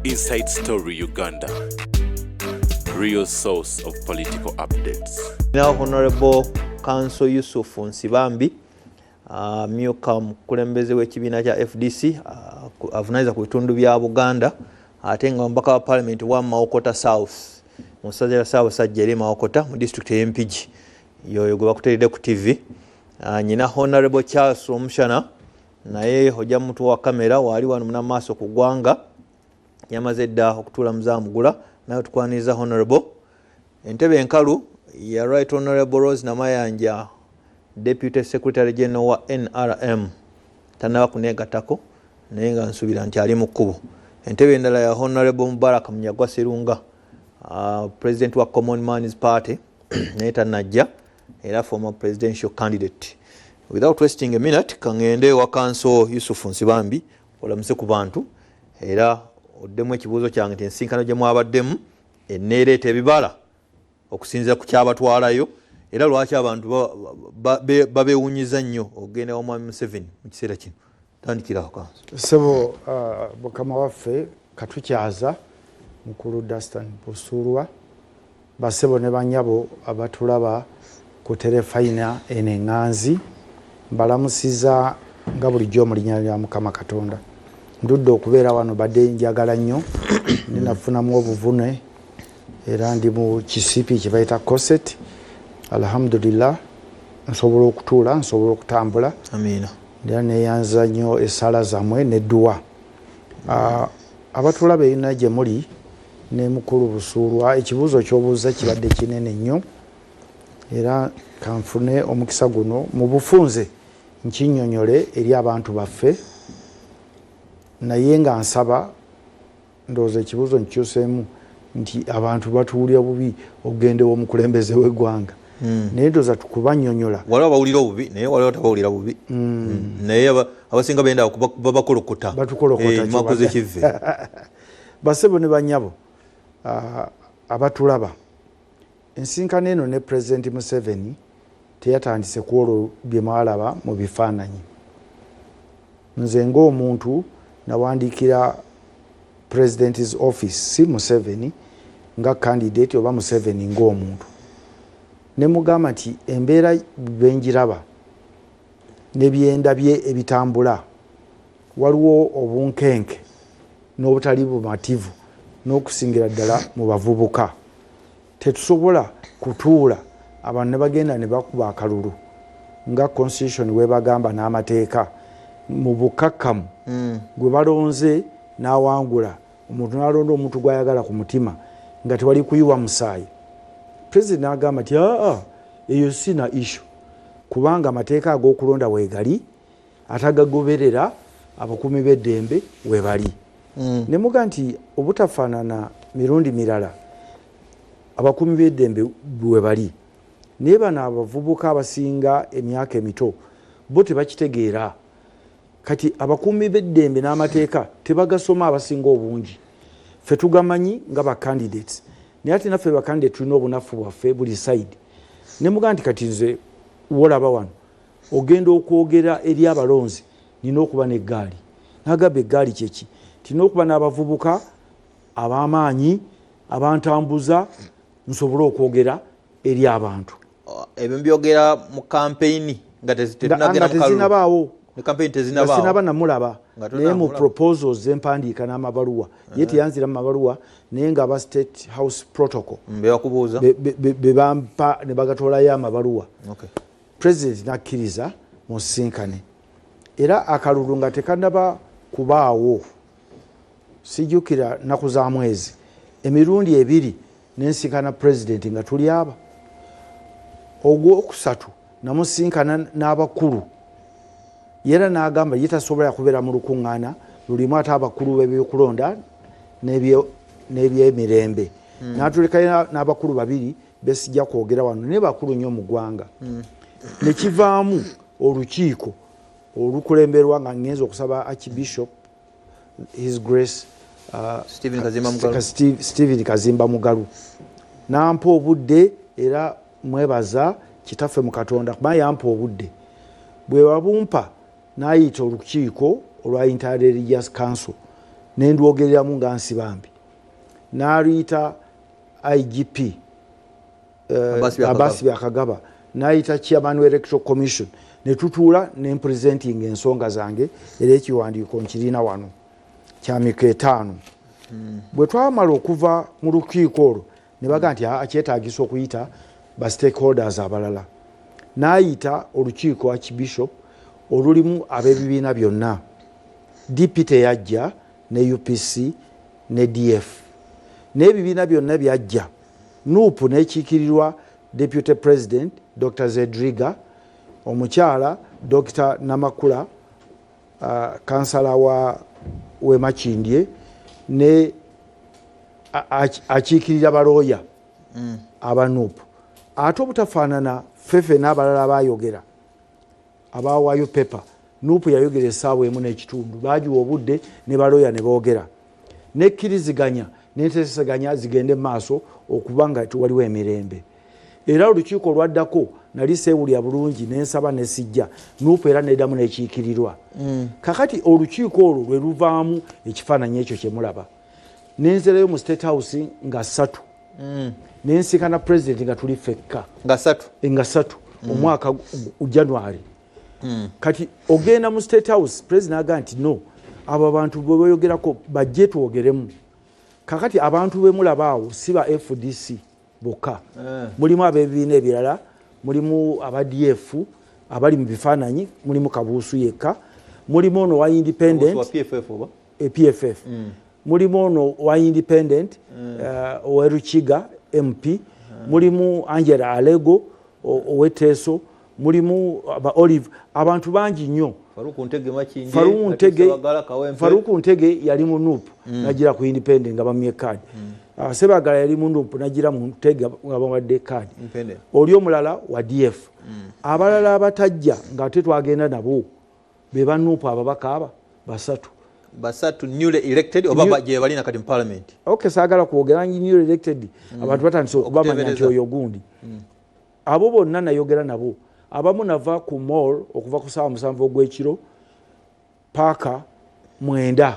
Inside Story Uganda, real source of political updates. Now Honorable Council Yusuf Nsibambi, myuka mukulembeze w'ekibiina kya FDC, avunaanyizibwa ku bitundu bya Buganda, ate nga omubaka wa Parliament wa Mawokota South, mu ssaza lya Ssaabasajja eri Mawokota mu district y'Empigi, yoyo gwe bakuteeredde ku TV. Nyina Honorable Charles Omushana, naye ojja mutu wa kamera wali wano munamaaso ku ggwanga, yamaze dda okutuula muzaamugula, naye tukwaniriza Honorable. Entebe enkalu ya Right Honorable Rose Namayanja, Deputy Secretary General wa NRM, tanaba kuneegattako naye nga nsuubira nti ali mu kkubo. Entebe endala ya Honorable Mubarak Munyagwa Sserunga, President wa Common Man's Party, naye tannajja, era former presidential candidate. Without wasting a minute, kangende wa Council Yusuf Nsibambi olamuse ku bantu, era oddemu ekibuuzo kyange nti ensinkano gye mwabaddemu eneereeta ebibala okusinziira ku kyabatwalayo, era lwaki abantu babeewunyiza nnyo okugenda wa Mwami Museveni mu kiseera kino. Tandikiraho Council. Sebo Mukama waffe katukyaza mukulu Dastan Busurwa, basebo ne banyabo abatulaba ku terefayina eno eŋŋanzi, mbalamusiza nga bulijjo mu linnya lya Mukama Katonda. Ndudde okubeera wano badde njagala nnyo, ninafunamu obuvune, era ndi mu kisipi kye bayita Koset. Alhamdulillah, nsobola okutuula, nsobola okutambula. Amiina. Era neeyanza nnyo essala zammwe n'edduwa. Abatulaba erina gye muli ne mukulu Busuulwa, ekibuuzo ky'obuuza kibadde kinene nnyo, era kanfune omukisa guno mu bufunze nkinnyonnyole eri abantu baffe, naye nga nsaba ndowooza ekibuuzo nkikyuseemu nti abantu batuwulira bubi okugenda omukulembeze w'eggwanga. Naye ndowooza tukubannyonnyola. Waliwo abawulira obubi naye waliwo tabawulira bubi. Naye abasinga benda babakolokota. Batukolokota makoze kivve. Basebo ne bannyabo abatulaba, ensinkano eno ne President Museveni teyatandise ku olwo bye mwalaba mu bifaananyi. Nze ng'omuntu nawandiikira President's Office, si Museveni nga candidate oba Museveni ng'omuntu, ne mugamba nti embeera benjiraba ne byenda bye ebitambula, waliwo obunkenke n'obutali bumativu n'okusingira ddala mu bavubuka. Tetusobola kutuula abantu ne bagenda ne bakuba akalulu nga constitution we bagamba n'amateeka mu bukakkamu gwe balonze n'awangula, omuntu n'alonda omuntu gw'ayagala ku mutima nga tewali kuyiwa musaayi. President n'agamba nti eyo sina issue, kubanga amateeka ag'okulonda weegali, atagagoberera abakuumi b'eddembe weebali. Ne muga nti obutafaanana mirundi mirala abakuumi b'eddembe weebali, naye bano abavubuka abasinga emyaka emito bo tebakitegeera. Kati abakuumi b'eddembe n'amateeka tebagasoma abasinga obungi. Ffe tugamanyi nga ba candidates, naye ate naffe ba candidate tulina obunafu bwaffe buli side. Ne muga nti kati nze wolaba wano ogenda okwogera eri abalonzi, nina okuba n'eggaali. Nagamba eggaali kyeki? Tina okuba n'abavubuka ab'amaanyi abantambuza, nsobole okwogera eri abantu. Ebyo mbyogera mu campaign nga tezinabaawo. Sinaba namulaba, naye mu proposals empandiika n'amabaluwa. Ye teyanzira mu mabaluwa, naye nga aba State House protocol be bampa ne bagatoolayo amabaluwa. President n'akkiriza musinkane, era akalulu nga tekanaba kubaawo. Sijjukira nnaku za mwezi emirundi ebiri n'ensinkana President nga tuli aba. Ogwokusatu namusinkana n'abakulu, era n'agamba ye tasobola kubeera mu lukuŋŋaana lulimu ate abakulu b'ebyokulonda n'ebyemirembe. N'atulekayo n'abakulu babiri besijja kwogera wano, naye bakulu nnyo mu ggwanga. Ne kivaamu olukiiko olukulemberwa nga ngenza okusaba Archbishop His Grace Stephen Kazimba Mugalu. Nampa obudde, era mwebaza kitaffe mu Katonda kuba yampa obudde. Bwe wabumpa n'ayita olukiiko olwa Inter-Religious Council nendwogereramu nga Nsibambi n'aluyita IGP Abasi Byakagaba n'ayita chairman w'electoral commission ne tutuula ne presenting ensonga zange era ekiwandiiko nkirina wano kya miko 5 bwe twamala okuva mu lukiiko olwo ne baga nti akyetaagisa okuyita ba stakeholders abalala n'ayita olukiiko Archbishop olulimu ab'ebibiina byonna DP teyajja ne UPC ne DF n'ebibiina byonna byajja NUP n'ekiikirirwa Deputy President Dr. Zedriga omukyala Dr. Namakula kansala we Makindye ne akiikirira balooya aba NUP ate obutafaanana fefe n'abalala bayogera abawaayo pepa NUP yayogera essaawa emu n'ekitundu baagiwa obudde ne balooya ne boogera nekkiriziganya n'enteeseganya zigende mu maaso okuba nga waliwo emirembe era olukiiko lwaddako nali seewulya bulungi n'ensaba ne sijja NUP era neddamu n'ekiikirirwa kakati olukiiko olwo lwe luvaamu ekifaananyi ekyo kye mulaba nenzerayo mu State House nga 3 nensikana president nga tuli fekka nga 3 omwaka January kati ogenda mu State House president aga nti no abo abantu bwe bayogerako bajje twogeremu kakati abantu be mulabaawo si ba FDC bokka mulimu ab'ebibiina ebirala mulimu aba DF abali mu bifaananyi mulimu Kabuusu yekka mulimu ono wa independent PFF mulimu ono wa independent owerukiga MP mulimu Angela Alego oweteso mulimu aba Olive abantu bangi nnyo Faruku Ntege yali mu NUP nagira ku independent nga bamye card Sebagala yali mu NUP nagira mu Ntege nga bawadde card oli omulala wa DF abalala abatajja nga tetwagenda nabo be ba NUP ababaka aba basatu newly elected oba baje balina kati mu parliament okay sagala kwogera newly elected abantu batandise okubamanya nti oyo gundi abo bonna nayogera nabo abamu nava ku mall okuva ku saa 7 ogw'ekiro paka 9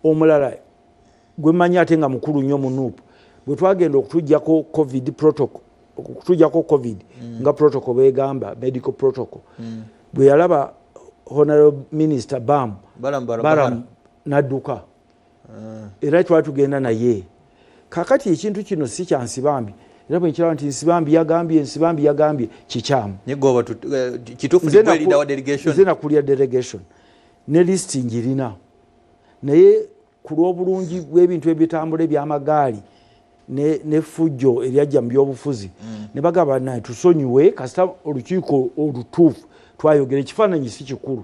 omulala gwe manyi ate nga mukulu nnyo mu NUP bwe twagenda okutujjako covid nga protocol begamba medical protocol bwe yalaba Honorable Minister Bam Baram nadduka era twali tugenda naye kakati ekintu kino si kya Nsibambi era bwe nkiraba nti Nsibambi yagambye kikyamu nyegoba kitufu ni leader wa delegation nze nakulya delegation ne list ngirina naye ku lw'obulungi bw'ebintu ebitambula eby'amagaali ne fujjo eryajja mu by'obufuzi ne bagamba naye tusonyiwe kasita olukiiko olutuufu twayogera ekifaananyi si kikulu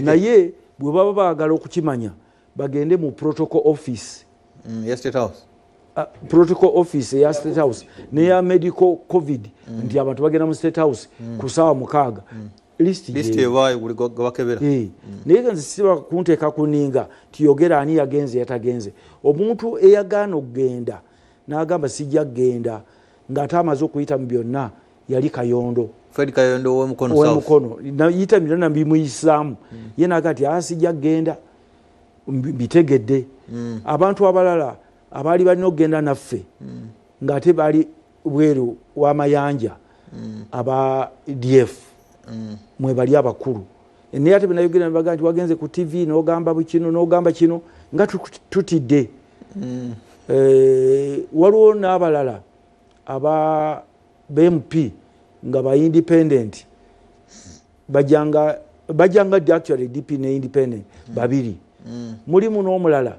naye bwe baba baagala okukimanya bagende mu protocol office ya State House protocol office ya State House neya medical covid nti abantu bagenda mu State House ku saawa 6 list ebaye buli gabakebera naye nze siba kunteeka kuninga tiyogera ani yagenze yatagenze omuntu eyagaana okugenda n'agamba sijja kugenda ng'ate amaze okuyita mu byonna yali Kayondo Fred Kayondo w'emukono nayita mirana mbimuyisaamu ye naga nti asijja kugenda bitegedde abantu abalala abaali balina okugenda naffe ng'ate bali bweru w'amayanja aba DF mwe bali abakulu naye ate benayogera baga nti wagenze ku TV n'ogamba bukino n'ogamba kino nga tutidde waliwo n'abalala aba BMP nga ba independent bajanga actually DP ne independent babiri mulimu n'omulala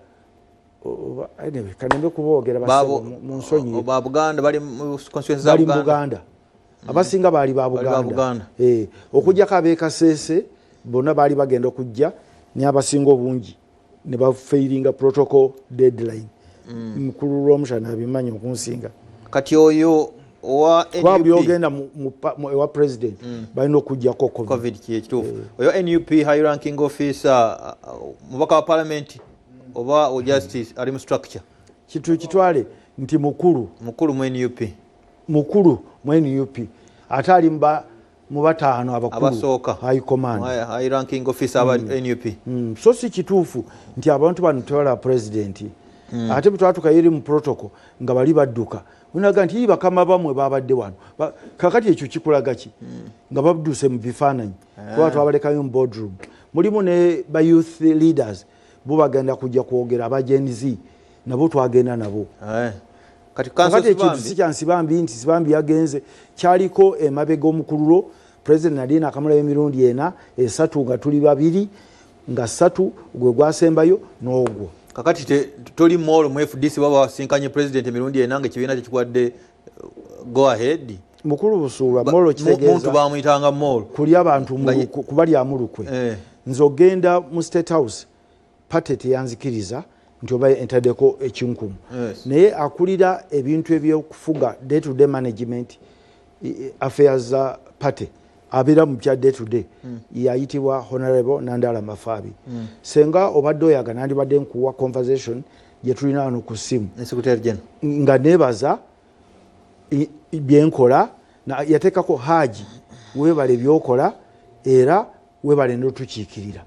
anyway kanembe kuboogera basebo mu nsonyi ba Buganda bali mu constituency za Buganda abasinga bali ba Buganda okujja kabe Kasese bonna bali bagenda okujja ne abasinga obungi ne ba failinga protocol deadline mukulu Romshana abimanyi okunsinga kati oyo wa NUP yogenda wa president balina okujjako covid kituufu oyo NUP high ranking officer mubaka wa parliament oba o justice ali mu structure kitu kitwale nti mukulu mu NUP mukulu mu NUP atali mba mu bataano abakulu abasooka high command high ranking officer aba NUP. So si kituufu nti abantu bano tebala president ate bwe twatuuka eri mu protocol nga bali badduka unaga nti bakama bamwe babadde wano kakati ekyo kikulaga ki nga babudduse mu bifaananyi kuba twabalekayo mu boardroom mulimu ne ba youth leaders bo bagenda kujja kwogera aba Gen Z nabo twagenda nabo kakati ekyo sikyansibambi nti sibambi yagenze kyaliko emabega omukululo president Nadine akamulayo emirundi ena esatu nga tuli babiri nga satu gwe gwasembayo n'ogwo kakati toli mall mu FDC baba wasinkanye president emirundi ena nga kibiina kikwadde go ahead mukulu busuulwa mall kitegeeza muntu bamuyitanga mall kuli abantu kubali amulukwe nzogenda mu State House pate teyanzikiriza nti oba entadeko ekinkumu naye akulira ebintu ebyokufuga day to day management affairs za pate abira mu bya day to day yayitibwa Honorable Nandala Mafabi senga obadde oyaga nandibadde nkuwa conversation gye tulina wano ku simu Secretary General nga nebaza byenkola na yatekako haji webale byokola era webale ndotukiikirira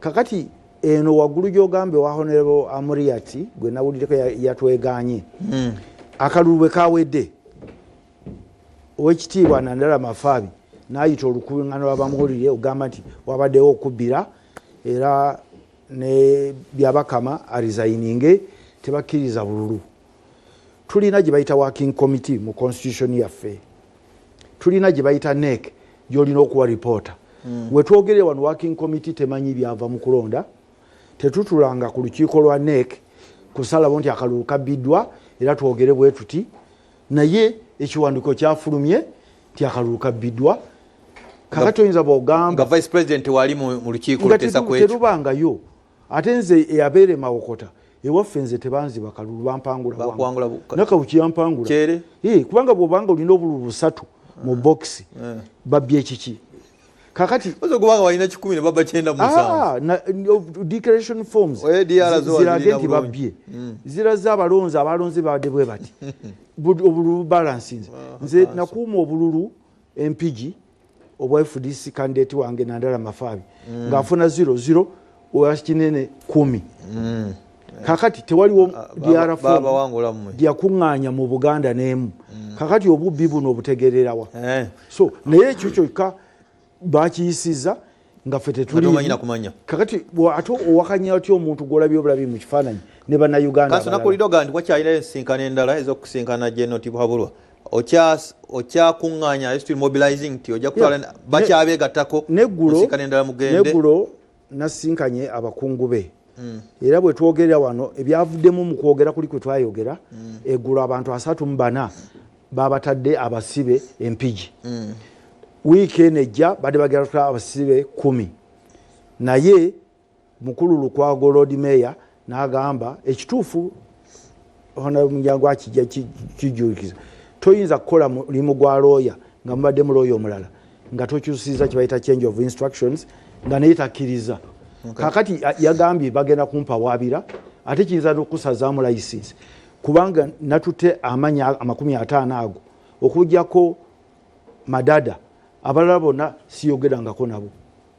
kakati eno wagulu gyogambe wa Honorable Amuriati gwe nawulireko yatweganye akalulwe kawedde owekitiibwa Nandala Mafabi nayita olukubingano lw'abamuwulire ogamba nti wabaddewo okubbira era ne byabakama arizayininge tebakkiriza bululu tulina gye bayita working committee mu constitution yaffe tulina gye bayita NEC gyolina okuwa reporter wetwogere wano working committee temanyi byava mu kulonda tetutulanga ku lukiiko lwa NEC kusalabo nti akalulu kabbiddwa era twogere bwe tuti naye ekiwandiiko kyafulumye nti akalulu kabbiddwa kakati oyinza bw'ogamba vice president wali mu lukiiko lutesa kwekyo terubangayo ate nze eyabeere Mawokota ewaffe nze tebanziba kalulu bampangula nakabuki yampangula kubanga bw'obanga olina obululu busatu mu box babbye ekiki kakati kubanga walina 10 ne baba 9 declaration forms zirage nti babbye ziraza abalonzi abalonzi badde bwe bati obululu balansinze nze nakuuma obululu MPG obwa FDC candidate wange Nandala Mafabi ngafuna 00 owakinene 10 kakati tewaliwo DR form yakuŋŋaanya mu Buganda n'emu kakati obubbi buno obutegererawa so naye ekyo kyokka bakiyisiza nga ffe tetuli kakati ate owakanya ati omuntu gwolabye obulabi mu kifaananyi ne bannayuganda kanso nakulidoga nti wakyalina ensinkano endala ez'okusinkana General Tibuhaburwa okyakuŋŋaanya still mobilizing ti ojja kutwala bakyabeegattako ensinkano endala mugende neggulo nasinkanye abakungu be era bwe twogerera wano ebyavuddemu mu kwogera kuli kwe twayogera eggulo abantu 34 babatadde abasibe empigi wiiki enejja badde bagera tutwala abasibe 10 naye mukulu Lukwago Lord Mayor n'agamba ekituufu Honorable Munyango akijja kijukiza toyinza kukola mulimu gwa lawyer nga mubadde mu lawyer omulala nga tokyusiza kibayita change of instructions nga naye takkiriza kakati yagambye bagenda kumpa waabira ate kiyinza n'okusazaamu license kubanga natutte amanya 50 ago okujjako madada abalala bonna siyogerangako nabo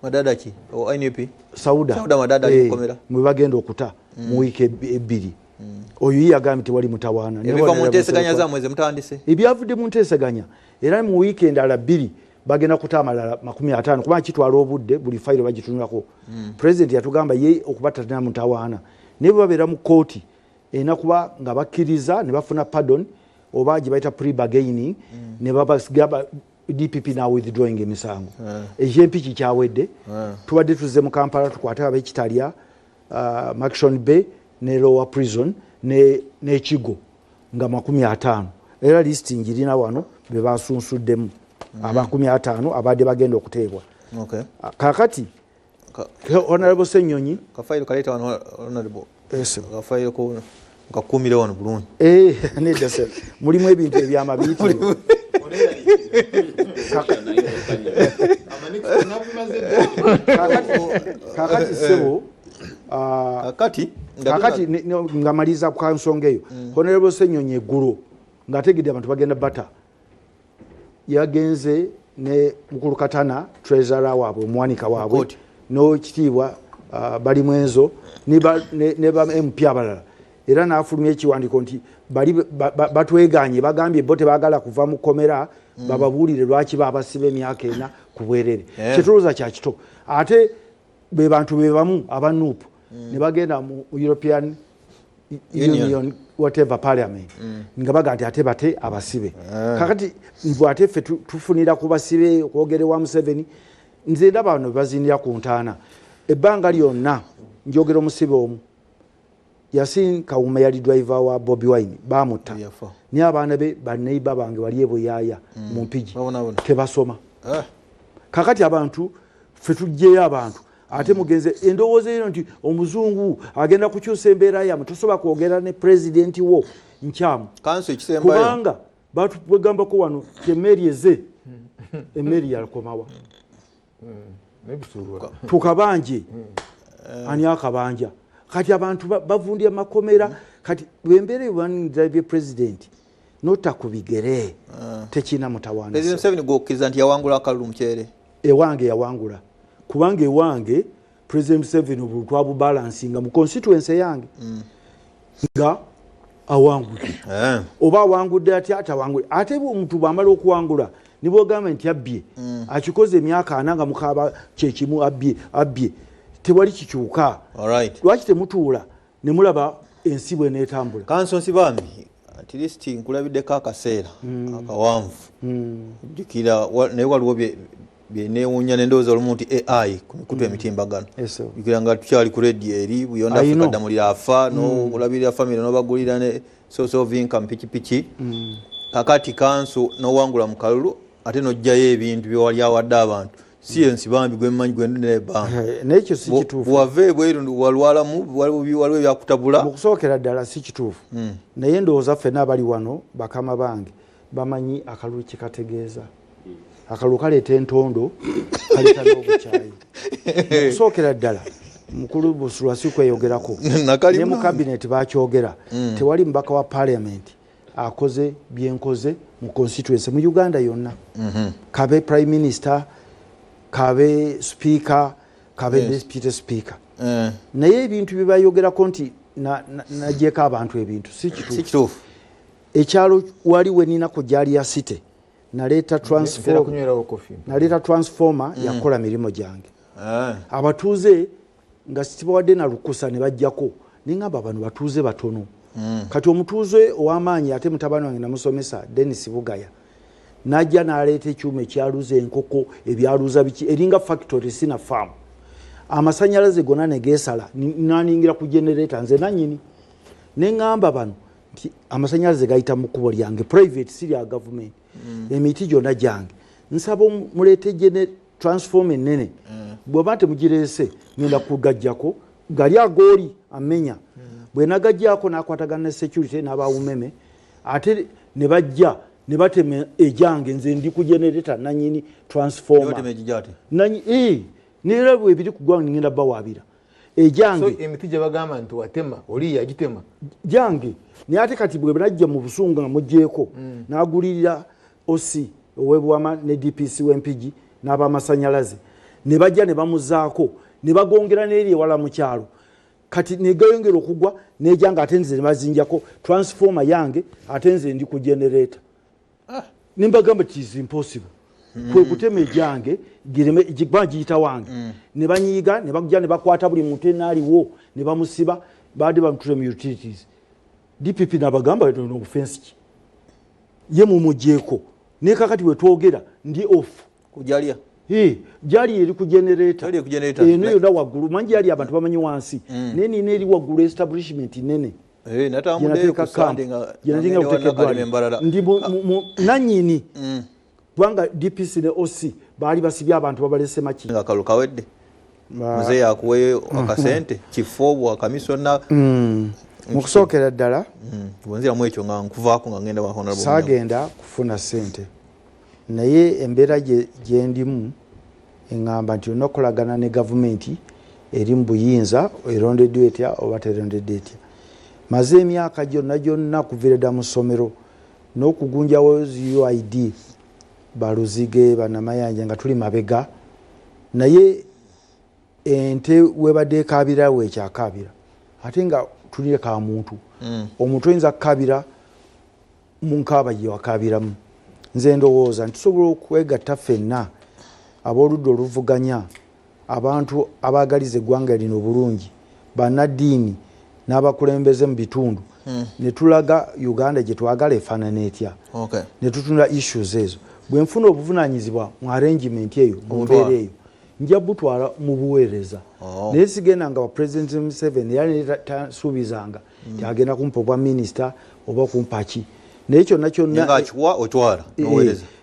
madada ki NUP Sauda madada alikomera mwe bagenda okuta mu wiiki ebbiri oyo yagambye tewali mutawaana ebiva mu nteeseganya za mwezi mutandise ebyavudde mu nteeseganya era mu wiiki endala 2 bagenda kuta amalala 50 kubanga kitwala obudde buli fayiro bagitunulako president yatugamba ye okubatatana mutawaana ne babeera mu kooti enakuba nga bakkiriza ne bafuna pardon oba gye bayita pre-bargaining ne babasiga DPP now withdrawing emisango ekyempiki kyawedde tubadde tuzze mu Kampala tukwate ab'ekitalya Maction Bay ne Lower Prison ne Kigo nga 50 era listing girina wano be basunsuddemu aba 50 abadde bagenda okuteebwa kakati Honorable Senyonyi kafairo kaleta wano Honorable kafairo ko ngakumire wano bulungi nedda se mulimu ebintu ebyamabiti kakati sebo kakati ngamaliza kwa nsonga eyo Honorable Senyonyi eggulu ng'ategedde abantu bagenda bata yagenze ne mukulu Katana treasurer waabwe omwanika waabwe no kitiibwa bali mwenzo ne ba MP abalala era n'afulumya ekiwandiiko nti bali batweganye bagambye bo tebagala kuva mu komera bababuulire lwaki babasiba emyaka ena ku bwerere kyetulooza kya kito ate be bantu be bamu aba NUP ne bagenda mu European Union whatever parliament nga baga ate bate abasibe kakati nvu ate ffe tufunira kubasibe kwogere wa Museveni nze ndaba bano bazinira ku ntaana ebbanga lyonna njogera omusibe omu Yasin Kawuma yali driver wa Bobi Wine bamutta ni abaana be baneiba bange bali eboyaya mu mpigi tebasoma kakati abantu ffe tujjeyo abantu ate mugenze endowooza eno nti omuzungu agenda kukyusa embeera yamu tosobola kwogera ne president wo nkyamu kubanga batugambako wano emmeri eze emmeri yakomawa tukabanje ani akabanja kati abantu bavundya makomera kati wembere bwanidabye president nota kubigere tekina mutawana President 7 gokiza nti yawangula akalulu mchere ewange yawangula kubanga ewange President 7 obutwa bu balancing mu constituency yange nga awangula oba awangudde ati awangula ate omuntu bamala okuwangula nibo government yabbye akikoze emyaka ananga mukaba kyekimu abbye tewali kikyuka lwaki temutuula ne mulaba ensibwe n'etambula kansonsi bambi at least nkulabiddeko akaseera akawanvu jukira naye waliwo byenewunya n'endowooza olumu nti AI ku mikutu emitimbagano jukira nga tukyali ku radio eri buyonda Afrika ddamulira afa n'olabirira family n'obagulira ne source of income pikipiki kakati kanso n'owangula mu kalulu ate n'ojjayo ebintu byewali awadde abantu siyensi bambi gwemanyi gwendu ne banka nekyo si kituufu wave bweru walwalamu waliwo byakutabula okusookera ddala si kituufu naye ndowooza ffenna abali wano bakama bange bamanyi akalulu kikategeeza akalulu kaleeta entondo kaleeta n'obukyayi okusookera ddala mukulu Busulwasi kweyogerako ne mu cabinet bakyogera tewali mbaka wa parliament akoze byenkoze mu constituency mu Uganda yonna kabe prime minister kabe speaker kabe deputy speaker naye ebintu bibayogerako nti nagyeko abantu ebintu si kituufu ekyalo waliwo eninaku gyali ya city naleeta transformer yakola mirimu gyange abatuuze nga sitibawadde na lukusa ne bajjako nengamba bano batuuze batono kati omutuuze ow'amaanyi ate mutabani wange namusomesa Dennis Bugaya najja n'aleeta ekyuma ekyaluza enkoko ebyaluza biki eringa factory sina farm amasanyalaze gonna ne geesala naningira ku generator nze nanyini neŋŋamba bano nti amasanyalaze gayita mu kkubo lyange private si lya government emiti gyonna gyange nsaba muleete transform ennene bw'oba temugireese ngenda kugajjako gali agooli amenya bwe nagajjako n'akwatagana ne security n'abawumeme ate ne bajja ne batema ejange nze ndi ku generator nanyini transformer neera bwe biri kugwa ngenda bawabira ejange so emiti gye bagamba nti watema oli yagitema jange naye ate kati bwe najja mu busungu nga mugjeeko n'agulirira osi owebwama ne DPC w'empigi n'abamasanyalaze ne bajja ne bamuzaako ne bagongera n'eri ewala mu kyalo kati negayongera okugwa nejanga ate nze ne bazinjako transformer yange ate nze ndi ku generator nimbagamba it is impossible kwe kutema ejange gireme giyita wange ne banyiiga ne bagja ne bakwata buli muntu enaaliwo ne bamusiba baade bamutule mu utilities DPP nabagamba no offense ki ye mumugjeeko ne kakati we twogera ndi off kujalia jali eri ku generator eno yonna waggulu manyi yali abantu bamanyi wansi neni eri waggulu establishment nene ndi nanyini kubanga DPC ne OC baali basibye abantu babalese maki nga kalu kawedde muze yakuwe akasente kifo bwa kamisona mukusookera ddala bonzira mu ekyo nga nkuvaako nga ngenda wa saagenda kufuna sente naye embeera gye ndimu eŋŋamba nti olina okukolagana ne gavumenti eri mu buyinza erondeddwa etya oba terondedde etya maze emyaka gyonna kuviira dda mu ssomero n'okugunjawo UID baluzige banamayanja nga tuli mabega naye ente webadde ekabira wekyakabira ate nga tulire ka muntu omuntu oyinza kukabira mu nkaaba gye wakabiramu. Nze ndowooza ntusobola okwegatta ffenna ab'oludda oluvuganya abantu abaagaliza eggwanga lino obulungi bannaddiini n'abakulembeze mu bitundu ne tulaga Uganda gye twagala efaanana etya ne tutunula issues ezo. Bwe nfuna obuvunaanyizibwa mu arrangement eyo mu mbeera eyo nja butwala mu buweereza naye sigenda nga President Museveni era tasuubizanga tyagenda kumpa obwa minisita oba kumpa ki naye kyonna kyonna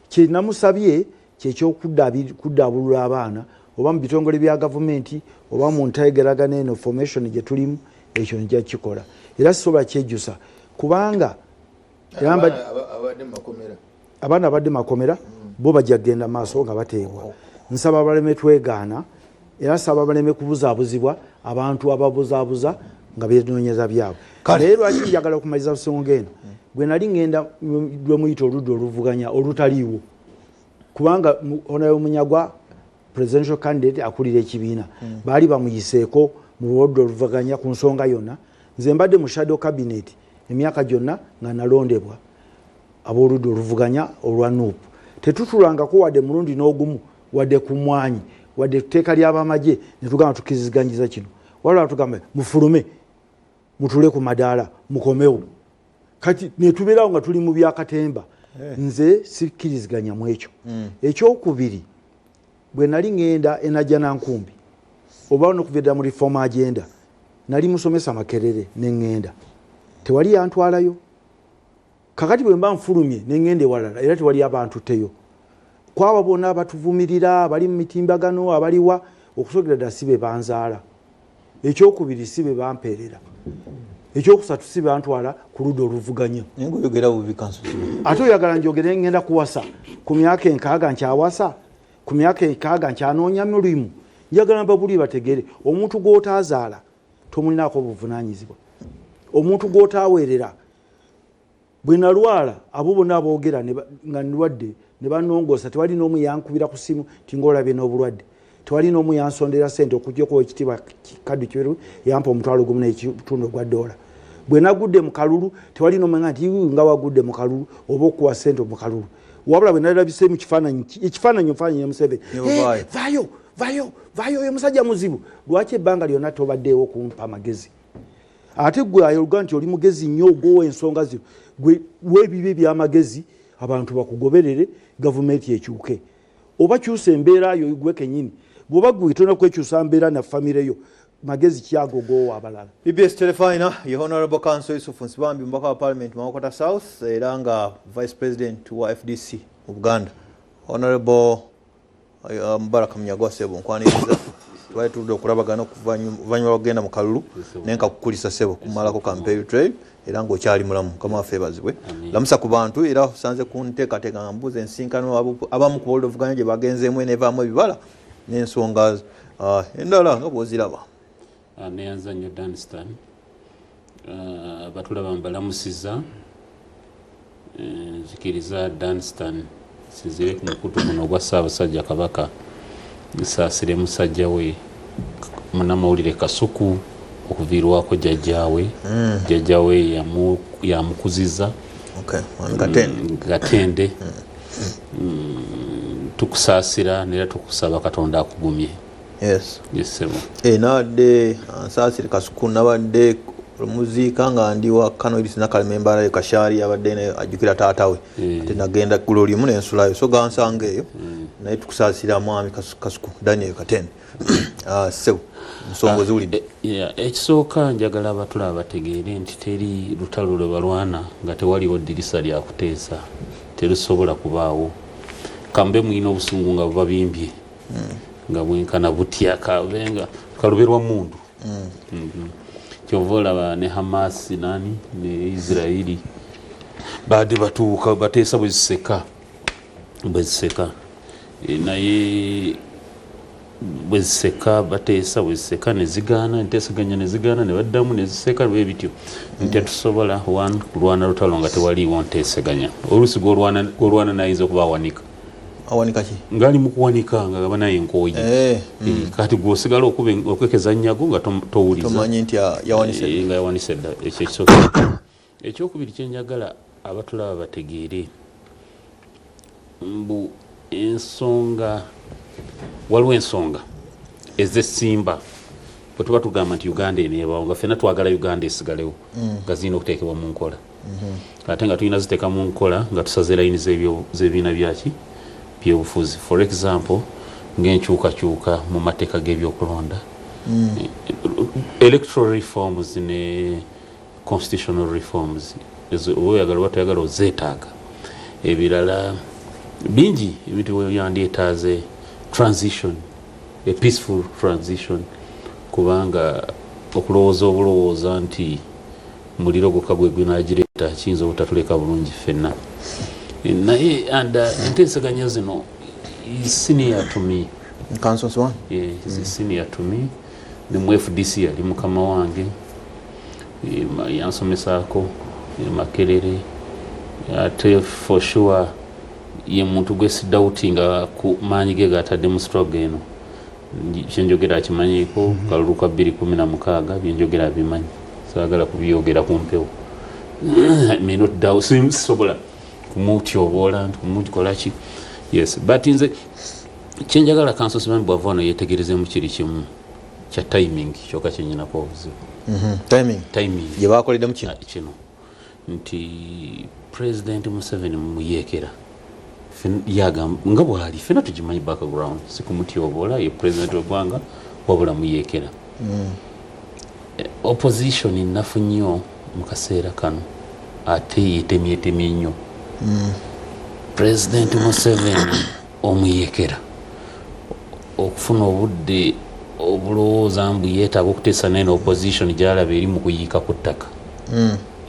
kye namusabye kyekyokuddabulula abaana oba mu bitongole bya gavumenti oba mu ntegeragana eno formation gye tulimu ekyo nja kikola era sisobola kyejjusa kubanga abaana abadde makomera bo bajja kgenda maaso nga bateebwa. Nsaba abaleme twegaana era saba abaleme kubuzaabuzibwa abantu ababuzaabuza nga beenoonyeza byabwe. Naye lwaki njagala okumaliza nsonga eno bwe nali ngenda lwe muyita oludda oluvuganya olutaliiwo kubanga Honorable Munyagwa presidential candidate akulira ekibiina baali bamuyiseeko mu oludda oluvuganya ku nsonga yonna. Nze mbadde mu shadow cabinet emyaka gyonna nga nalondebwa ab'oludda oluvuganya olwa NUP. Tetutulangako wadde mulundi n'ogumu wadde ku mwanyi wadde tteeka ly'abamagye ne tugamba tukiziganyiza kino wala tugamba mufulume mutule ku madaala mukomewo kati ne tubeerawo nga tuli mu byakatemba. Nze sikkiriziganya mu ekyo. Ekyokubiri bwe nali ngenda Najjanankumbi oba n'okuviira mu reform agenda nali musomesa Makerere ne ngenda tewali yantwalayo kakati bwe mba nfulumye ne ngenda ewalala era tewali abantu teyo kwaba bonna abatuvumirira bali mu mitimbagano abaliwa okusogera dda sibe banzaala. Ekyokubiri sibe bampeerera. Ekyokusatu sibe bantwala ku ludda oluvuganya. Ate oyagala njogere ngenda kuwasa ku myaka enkaaga nkyawasa ku myaka enkaaga nkyanoonya mulimu njagala mbabuli bategere omuntu gw'otaazaala tomulinaako obuvunaanyizibwa. Omuntu gw'otaaweerera bwe nalwala abo bonna aboogera nga ndwadde ne bannongoosa tewali n'omu yankubira ku simu tingolabye n'obulwadde tewali n'omu yansondera ssente okuggyako ekitiibwa kaddu kiberu yampa omutwalo gumu n'ekitundu ogwa ddoola. Bwe nagudde mu kalulu tewali n'omanya nti nga wagudde mu kalulu oba okuwa ssente mu kalulu wabula bwe nalabise mu ekifaananyi omufaananyi ya Museveni vaayo oyo musajja muzibu lwaki ebbanga lyonna tobaddeewo kumpa amagezi ate gwe ayoluga nti oli mugezi nnyo ogwowa ensonga zino gwe weebibi eby'amagezi abantu bakugoberere gavumenti ekyuke oba kyusa embeera yo gwe kenyini bw'oba gwe tolina kwekyusa mbeera na famire yo magezi kyago goowa abalala. BBS Telefina ye Honorable Counsel Yusuf Nsibambi mbaka wa Parliament Mawokota South era nga Vice President wa FDC mu Buganda. Honorable Mubaraka Munyagwa Sebo nkwaniriza twali tuludde okulabagana okuvannyuma bagenda mu kalulu nenka kukulisa Sebo kumalako campaign trail era ng'okyali mulamu kama wafeebazibwe lamusa ku bantu era osanze kunteekateeka nga mbuuza ensinkano abamu ku oluvuganya gye bagenzeemu enevaamu ebibala n'ensonga endala nga bw'oziraba. Neyanza nnyo Danstan batulaba mbalamusiza nzikiriza Danstan sizire ku mukutu guno ogwa Ssaabasajja Kabaka nsaasire musajja we munnamawulire Kasuku okuviirwako jjajjaawe yamukuziza Gatende tukusaasira nera tukusaba Katonda akugumye. Yes sebo nabadde nsaasire Kasuku nabadde muziika nga ndi wa Kano Idris Nakalemembala Kashari abadde ajjukira taatawe ate nagenda ggulo limu n'ensulayo so gansanga eyo naye tukusaasira mwami Kasuku Daniel Katende. Sebo nsonga ziwulidde. Ekisooka njagala abatulaba bategeere nti teri lutalo lwe balwana nga tewaliwo ddirisa lya kuteesa terusobola kubaawo kambe mwina obusungu nga bubabimbye nga bwenkana butya kabenga kaluberwa mundu kyova olaba ne Hamas nani ne Israeli baade batuuka bateesa bweziseka naye bweziseka bateesa bweziseka nezigaana enteesaganya nezigaana ne baddamu neziseka bwe bityo nti tusobola kulwana lutalo nga tewaliiwo nteesaganya oluusi gw'olwana nayinza okubawanika awanika ki ngali mu kuwanika nga gaba naye enkooyi kati gwosigala okwekeza nnyago nga towuliza tomanyi nti yawanise nga yawanise dda ekyo ekisooka ekyokubiri kyenjagala abatulaba bategeere mbu ensonga waliwo ensonga ez'essimba bwe tuba tugamba nti Uganda eneebawo nga ffenna twagala Uganda esigalewo nga zirina okuteekebwa mu nkola ate nga tulina ziteeka mu nkola nga tusaze layini z'ebibiina byaki byobufuzi for example ng'enkyukakyuka mu mateeka g'ebyokulonda electoral reforms ne constitutional reforms oba oyagala oba toyagala ozeetaaga ebirala bingi ebintu yandyetaaze transition a peaceful transition kubanga okulowooza obulowooza nti muliro gwokka gwe gwinaagireeta kiyinza obutatuleka bulungi ffenna naye enteeseganya zino senior to me senior to me ne mu FDC yali mukama wange yansomesaako Makerere ate for sure ye muntu gwe sidawutinga ku maanyi ge gatadde mu stroke eno kyenjogera akimanyiiko kalulu ka 2016 byenjogera bimanyi saagala kubyogera ku mpewo sisobola kumutyoboola nti kumukolaki yes but nze kyenjagala Council Simanyi bw'ava wano yeetegerezemu kiri kimu kya timing kyokka kyenyinako obuzibu timing gye bakoleddemu kino nti President Museveni muyeekera yagamba nga bwali ffenna tugimanyi background sikumutyoboola ye president w'eggwanga wabula muyeekera opposition nnafu nnyo mu kaseera kano ate yeetemyetemye nnyo President Museveni omuyeekera okufuna obudde obulowooza mbu yeetaaga okuteesa naye opposition gyalaba eri mu kuyiika ku ttaka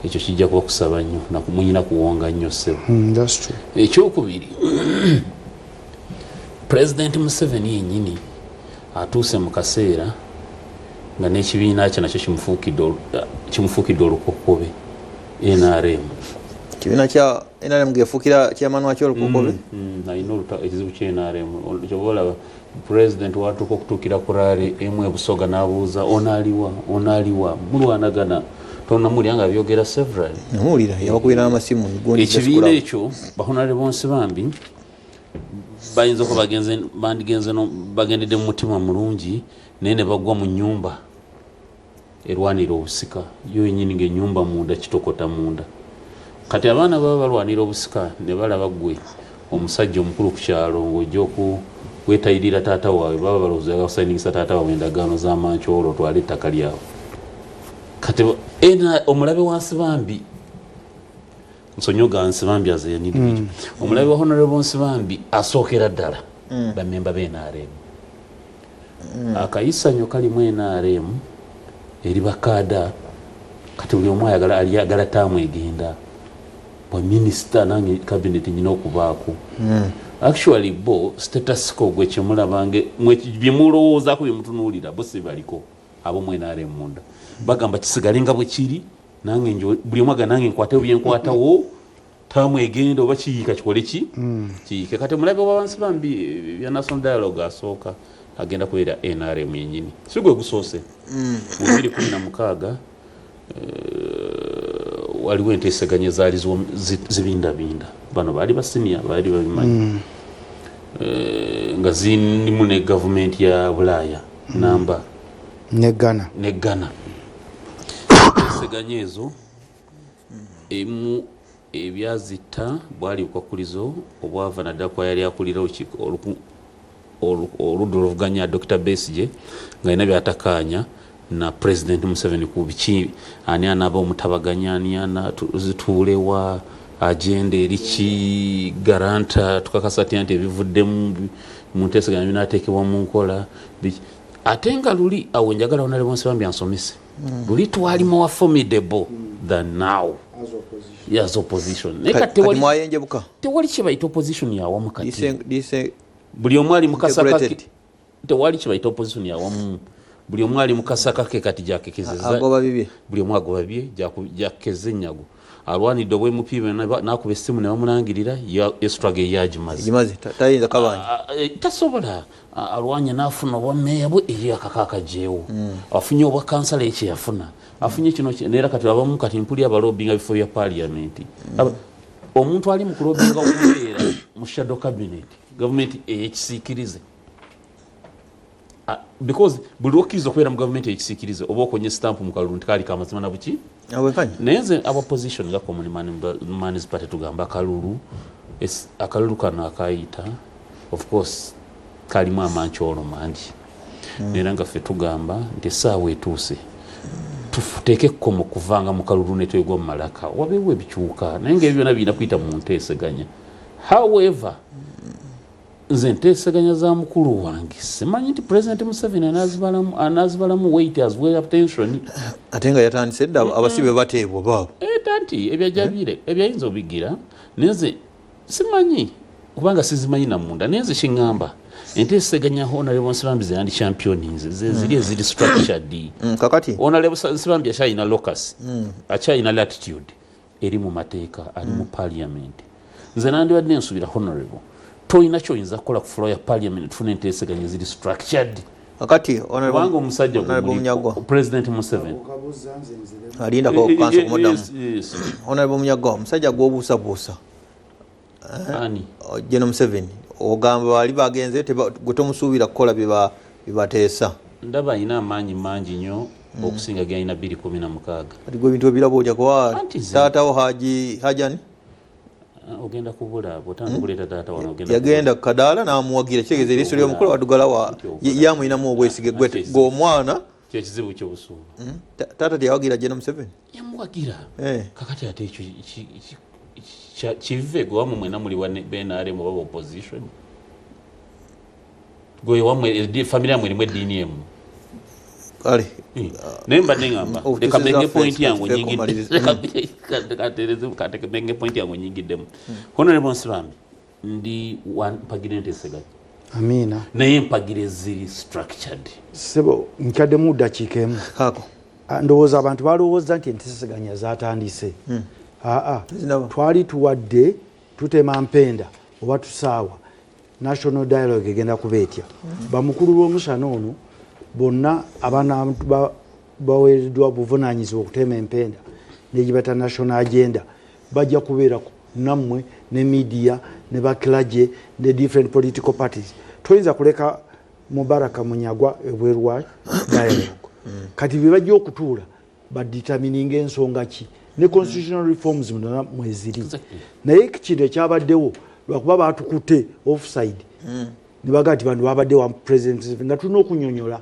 ekyo kijja kuba kusaba nnyo munyina kuwonga nnyo ssebo ekyokubiri President Museveni yennyini atuuse mu kaseera nga n'ekibiina kye nakyo kimufuukidde olukokobe NRM kibiina kya NRM gefuukira kyamani wakyo olukokobe alina ekizibu kya NRM kyoba olaba President watuuka okutuukira ku raale emu ebusoga n'abuuza onaaliwa mulwanagana tonamulya nga byogera several namulira yabakubira amasimu ekibiina ekyo Honorable Nsibambi bayinza okuba bagendedde mu mutima mulungi naye ne bagwa mu nnyumba erwanira obusika yo yennyini ng'ennyumba munda kitokota munda kati abaana baba balwanira obusika ne balaba gwe omusajja omukulu ku kyalo ng'ojja okwetayirira taata waabwe baba balowooza yakusayiningisa taata waabwe endagaano z'amancoolo otwale ettaka lyabwe kati omulabe wa Nsibambi nsonyoga Nsibambi azeyaniriki omulabe wa Honorable Nsibambi asookera ddala bamemba b'NRM akayisanyo kalimu NRM eri bakaada kati buli omu ayagala taamu egenda bwa minisita nange cabinet nyina okubaako actually bo status quo gwe kyemulabange byemulowoozaako byemutunuulira bo si baliko abomu NRM munda bagamba kisigale nga bwe kiri nange buli omu aga nange nkwate byenkwatawo taamu egenda oba kiyiika kikole kiyiike kati omulabe wa Nsibambi bya National Dialogue asooka agenda kubeera NRM yennyini si gwe gusoose mu 2016 waliwo enteeseganya zaali zibindabinda bano baali basiniya baali babimanyi nga zirimu ne gavumenti ya Bulaaya namba ne Ghana enteeseganya ezo emu ebyazitta bwali bukwakulizo obwava naddala kwa yali akulira oludda oluvuganya Dr. Besigye nga alina byatakaanya na President Museveni ku biki ani anaaba omutabaganya ani anazituulewa agenda eriki garanta tukakasa ati nti ebivuddemu mu nteeseganya binaateekebwa mu nkola ate nga luli awo njagala Honorable Nsibambi ansomese luli twali more formidable than now as opposition tewali kyebayita opposition yawamu kati buli omu ali mukasaka tewali kyebayita opposition yawamu buli omu ali mukasaka ke kati jakekeza agoba bibye buli omu agoba bibye jakekeza enyago alwanidde obwemupiira nakuba essimu ne bamulangirira estrage yagimaze tayinza kabanja tasobola alwanya n'afuna obwameeya bwe eri akakaakajeewo afunye obwa kansala ekyo yafuna afunye kino neera kati abamu kati mpuli abalobinga bifo bya paliamenti omuntu ali mu kulobinga okubeera mu shadow cabinet gavumenti eyekisiikirize because buli okkiriza okubeera mu gavumenti eyekisiikirize oba okonye stamp mu kalulu nti kaali kamazima na buki naye nze abopposition nga common mans party tugamba akalulu kano akayita of course kalimu amankyolo mangi era nga ffe tugamba nti essaawa etuuse tuteeke ekkomo kuvanga mu kalulu ne twegwa mu malaka wabeewo ebikyuka naye ngaebyo byonna birina kuyita mu nteeseganya however nze nteeseganya za mukulu wange simanyi nti president Museveni anazibalamu weight as well attention ate nga yatandise dda abasibe bateebwa baabo tanti ebyajabire ebyayinza obigira naye nze simanyi kubanga sizimanyi namunda naye nze kiŋŋamba enteeseganya honorable Nsirambi ze yandi championings ziri eziri structured kakati honorable Nsirambi akyayina locus akyayina latitude eri mu mateeka ali mu parliament nze nandibadde nsubira honorable toyina kyoyinza kukola ku floor ya parliament tufuna enteeseganya eziri structured kakati kubanga omusajja president Museveni alindako kanso kumudamu honorable Munyago omusajja gwobuusabuusa General Museveni ogamba bali bagenze gwe tomusuubira kukola bibateesa ndaba alina amaanyi mangi nnyo okusinga gayina 2016 kati gwe bintu ebirabo ojja kuwa taatawo hajani ogenda kubula bwotandika kuleeta taata wano yagenda ku kadaala n'amuwagira kitegeeza eriiso ly'omukulu wadugalawa yamulinamu obwesige gw'omwana kyekizibu kyobusuubu taata teyawagira General Museveni yamuwagira kakati ate ekyo kive gwe wamwe mwena muli BNRM oba opposition gwe wamwe famire yamwe erimu eddiini emu kale naye mbadde ngamba leka menge point yange nyingiddemu honorable Nsirambi ndi mpagire enteeseganya amiina naye mpagire ziri structured sebo nkaddemu ddakiika emu kako ndowooza abantu balowooza nti enteeseganya zatandise twali tuwadde tutema mpenda oba tusaawa national dialogue egenda kuba etya bamukulu b'omusana ono bonna abaana baweereddwa buvunaanyizibwa okutema empenda negibata national agenda bajja kubeerako nammwe ne media ne bakilaje ne different political parties toyinza kuleka Mubaraka Munyagwa ebweru wa dialogue kati bye bajja okutuula baditamininga ensonga ki ne constitutional reforms mweziri naye kino ekyabaddewo lwakuba batukute offside ne bagaa ti bantu babadde wa president nga tulina okunyonyola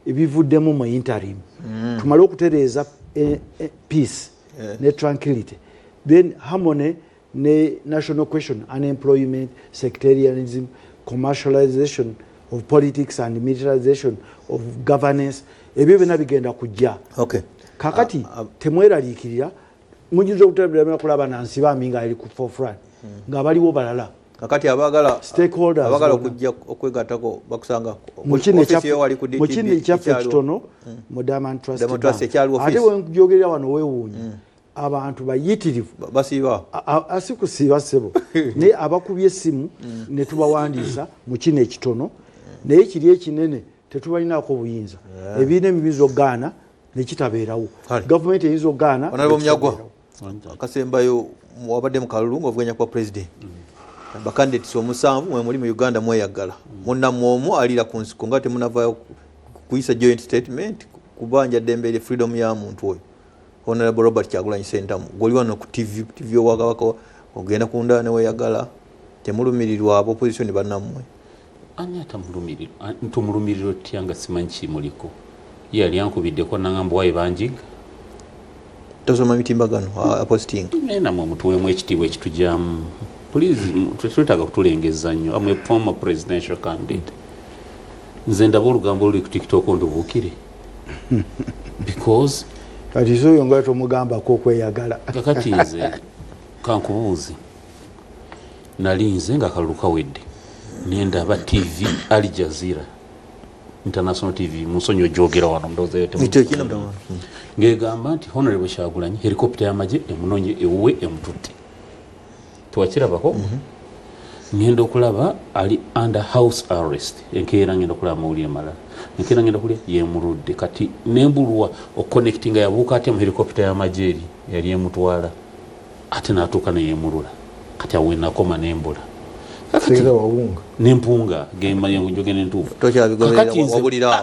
ebivuddemu mu interim tumale okutereeza peace ne tranquility then harmony ne national question unemployment sectarianism commercialization of politics and militarization of governance ebyo byonna bigenda kujja kakati temweraliikirira mujinza okuteberera kulaba nansi bambi nga ali ku forefront nga baliwo balala kakati abagala okujja okwegattako bakusanga mukino ekyaffe ekitono mu Diamond Trust ate wenjogerera wano weewuunya abantu bayitirivu basiiba asikusiiba ssebo naye abakubye essimu ne tubawandiisa mu kino ekitono naye kiri ekinene tetubalinaako buyinza ebiina emibizo gaana nekitabeerawo gavumenti eyinza ogaana akasembayo wabadde mu kalulu ng'ovuganya kwa president bakandidates omusanvu mwe muli mu Uganda mweyagala munnammwe omu aliira ku nsiko nga temunavayo kuyisa joint statement kubanja ddembe lye freedom ya muntu oyo Honorable Robert Kyagulanyi Ssentamu goli wano ku TV owagabako ogenda kunda ne weyagala temulumirirwa abo opposition bannammwe ani tumulumiriro tyanga simanyi kimuliko ye ali ankubiddeko nangamba waye banjiga tosoma mitimbagano aposting namwe mutuwemu ekitiibwa ekitujamu please twetaaga kutulengeza nnyo amwe former presidential candidate nze ndaba olugambo oluli ku TikTok ndubuukire because kati soyo nga tomugambako okweyagala kakati nze kankubuuzi nali nze nga kalulu kawedde nendaba TV Al Jazeera International TV musonyo jogera wano ndoze yote ngegamba nti Honorable Kyagulanyi helicopter y'amagye emunonye ewuwe emututte twakirabako ngenda okulaba ali under house arrest enkeera ngenda okulaba mawulire malala enkeera ngenda kulya yemuludde kati nembulwa oconnectinga yabuuka ate mu helicopter y'amagye eri yali emutwala ate n'atuuka neyemulula kati awe nakoma nembula nempunga njogene ntuufu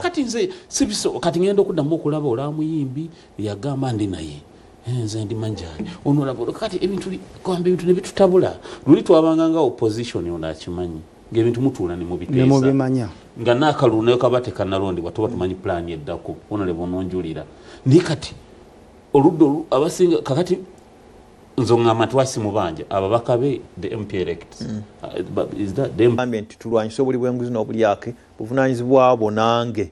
kati nze sibiso kati ngenda okuddamu okulaba olamuyimbi yagamba ndi naye nze ndi manjani onolabo kati ebintu kwamba ebintu nebitutabula luli twabanga nga opposition ono akimanyi ng'ebintu mutuula nemubimanya nga n'akalulu nayo kaba tekanalondebwa tuba tumanyi plan eddako onolebo ononjulira naye kati oludda abasinga kakati nzongama twasi mubanja ababaka be the MP elects is that them ambient tulwanyisa obuli bw'enguzi n'obulyake buvunanyizibwa abo nange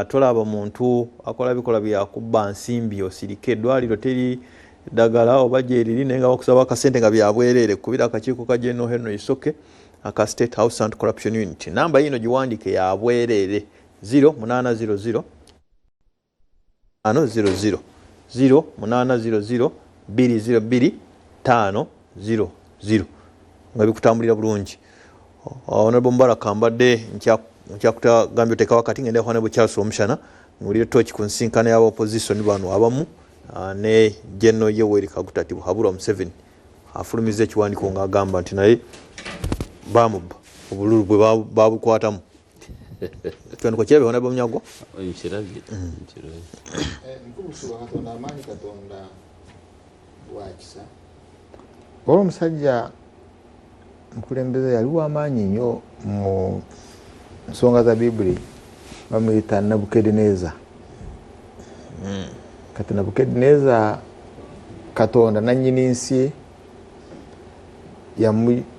tolaba muntu akola bikola byakubba nsimbi osirike eddwaliro teri ddagala oba gyeriri naye nga bakusaba akasente nga byabwerere kubira akakiiko ka General Henry Isoke aka State House Anti-Corruption Unit namba yino giwandike yabwerere 0800 500 0800 202 nga bikutambulira bulungi Honorable Mbaraka mbadde nkyakutagambye oteka wakati ngende Honorable Charles Omushana mulire tochi ku nsinkana y'aba opposition bano abamu ne General Yoweri Kaguta Habura Museveni afulumiza ekiwandiiko ng'agamba nti naye bamubba obululu bwe babukwatamu ekiwandiiko kirabye Honorable Munyago nkirabye nkubusuba Katonda amaanyi Katonda wakisa olwo omusajja mukulembeze yali w'amaanyi nnyo mu nsonga za Bibuli bamuyita Nabukadineza kati Nabukadineza Katonda nannyini nsi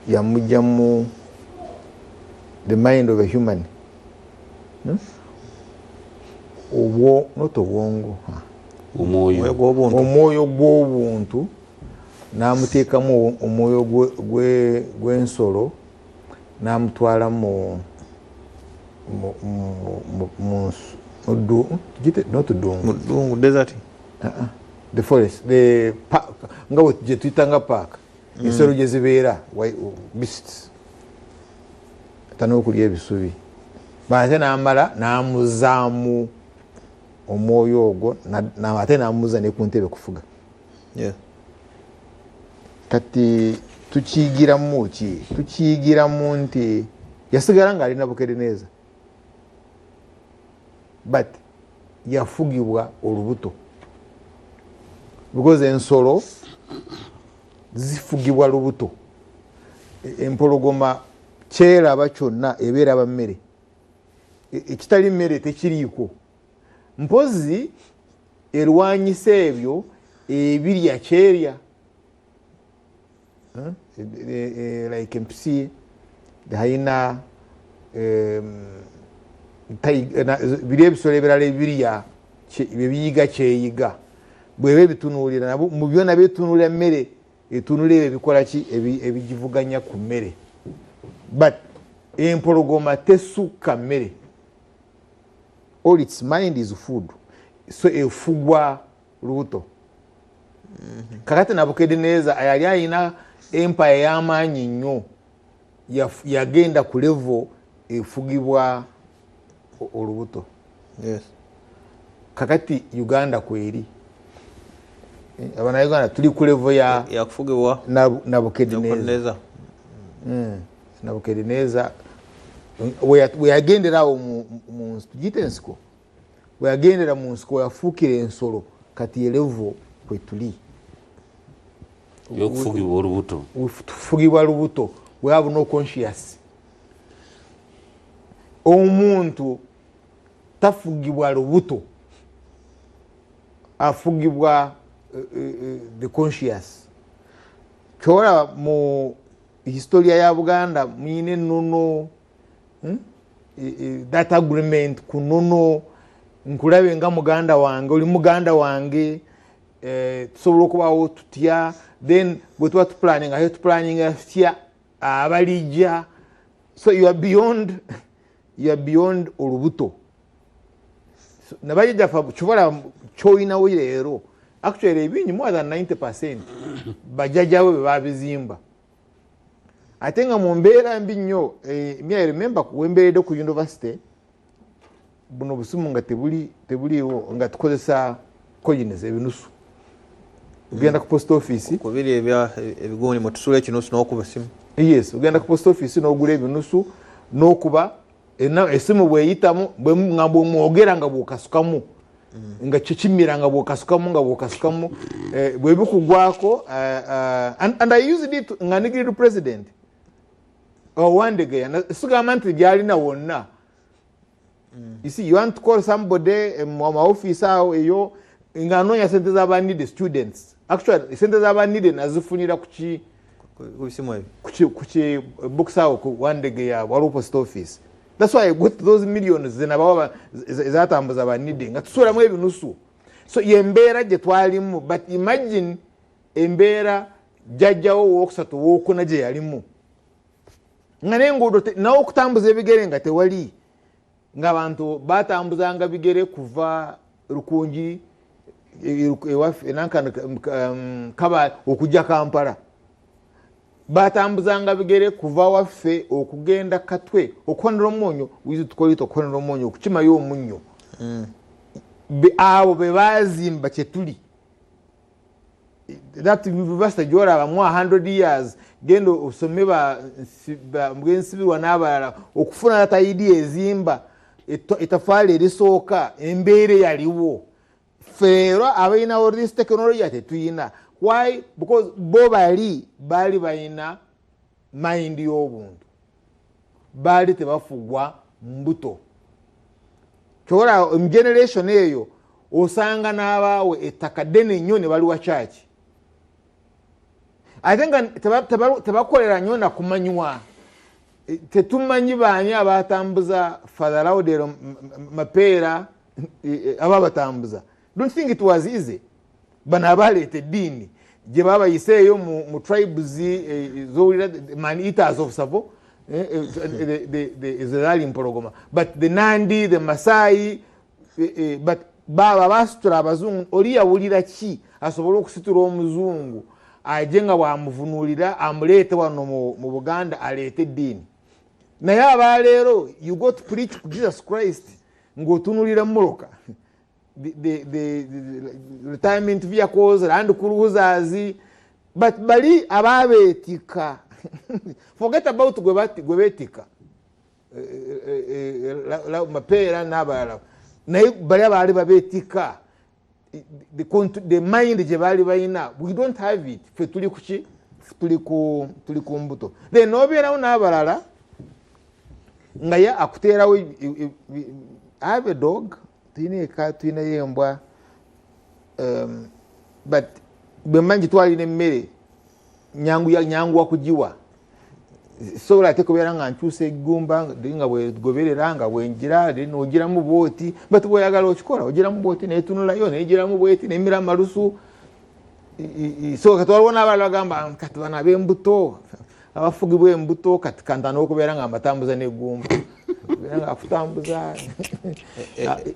yamujja mu the mind of a human obwo not obwongo omwoyo gw'obuntu n'amuteekamu omwoyo gw'ensolo n'amutwala mu desert the forest the park nga gye tuyita nga park ensolo gye zibeera beasts atanokulya ebisubi bate n'amala n'amuzaamu omwoyo ogwo ate n'amuza ne ku ntebe kufuga kati tukiyigiramu ki tukiyigiramu nti yasigala ng'ali Nabukadineza but yafugibwa olubuto because ensolo zifugibwa lubuto empologoma kyeraba kyonna ebeeraba mmere ekitali mmere tekiriiko mpozi erwanyisa ebyo ebirya kyerya like empisi hayina biri ebisolo ebirala ebirya ebiyiga kyeyiga bweba ebitunuulira mu byona byetunuulira mmere etunula ebyo ebikola ki ebigivuganya ku mmere but empologoma tesukka mmere all its mind is food so efugwa lubuto kakati Nabukadineza yali ayina empire y'amaanyi nnyo yagenda ku level efugibwa olubuto kakati Uganda kweri Abanauganda tuli ku level ya kufugibwa Nabukadineza Nabukadineza weyagendera awo mu tugite ensiko weyagendera mu nsiko yafuukira ensolo kati elevo kwetuli okufugibwa lubuto we have no conscious omuntu tafugibwa lubuto afugibwa the conscious kyola mu historia ya Buganda mwine nono that agreement kunono nkulabe nga muganda wange oli muganda wange tusobola okubawo tutya then bwe tuba tuplanning ayo tuplanning atya abalijja so you are beyond olubuto nabajja fa chobola choina we leero actually ebinyi more than 90% bajajawe babizimba ate nga mu mbeera mbi nnyo I remember kuwemberedde ku university buno busimu nga tebuliiwo nga tukozesa coins ebinusu ugenda ku post office kubiri ebiguni mu tusula ekinusu n'okuba simu yes ugenda ku post office n'ogula ebinusu n'okuba esimu bweyitamu nga bwomwogera nga bwokasukamu nga kikimira nga bwokasukamu bwe bikugwako and I used it nga nigiridu president Wandegeya sigamba nti byalina wonna you see you want to call somebody mu office awo eyo nga anonya sente z'abanide students actually sente z'abanide nazifunira kuki books awo ku Wandegeya waliwo post office. That's why I got those millions zenabawa ezatambuza abanide nga tusulamu ebinusu. So yembeera gye twalimu, but imagine embeera jajjawo wokusatu wokuna gye yalimu nga n'enguudo nawo okutambuza ebigere nga tewali ng'abantu batambuzanga bigere kuva Rukungi kaba okujja Kampala batambuzanga bigere kuva waffe okugenda Katwe okonera omunyo wizi tukolita okonera omunyo okukimayo omunyo abo bebazimba kyetuli that university gyolaba mu 100 years gendo osome mugensibirwa n'abalala okufuna data idea ezimba etafaali erisooka embeere yaliwo fero abaina all this technology tetuyina. Why? Because bo bali bayina mind y'obuntu bali tebafugwa mbuto kyora generation eyo osanga n'abaawe ettaka ddene nnyo ne bali wa church. I think tebakolera nnyo na kumanywa tetumanyi baani abatambuza Father Laudero Mapeera ababatambuza. Don't think it was easy. Bana abaleeta eddiini gye babayiseeyo mu tribes man eaters of Savo ezali mpologoma, but the Nandi, the Masai, but baba basitula abazungu. Oli yawulira ki asobole okusitula omuzungu ajje nga bwamuvunuulira amuleete wano mu Buganda aleete eddiini? Naye abaleero you go to preach Jesus Christ ng'otunuulira Muloka the retirement vehicles, land cruisers, but bali ababetika. Forget about gwebetika. Mapeera n'abalala. Naye bali abali babetika. The mind gye bali bayina, we don't have it. Fe tuli kuki? Tuli ku mbuto. Then obeerawo n'abalala nga ye akuteerawo I have a dog. Twina yembwa but bwemanyi twalina emmere nyangu wakugiwa sobola ate kubeera nga nkyusa eggumba nga bwegoberera nga bwengira nogiramu bwoti, but bweyagala okikola ogiramu bwoti netunulayo negiramu bweti nemira amalusu. So kati waliwo n'abalala bagamba kati bano ab'embuto abafugibwa embuto kati kantana okubeera nga mbatambuza n'eggumba nga kutambuza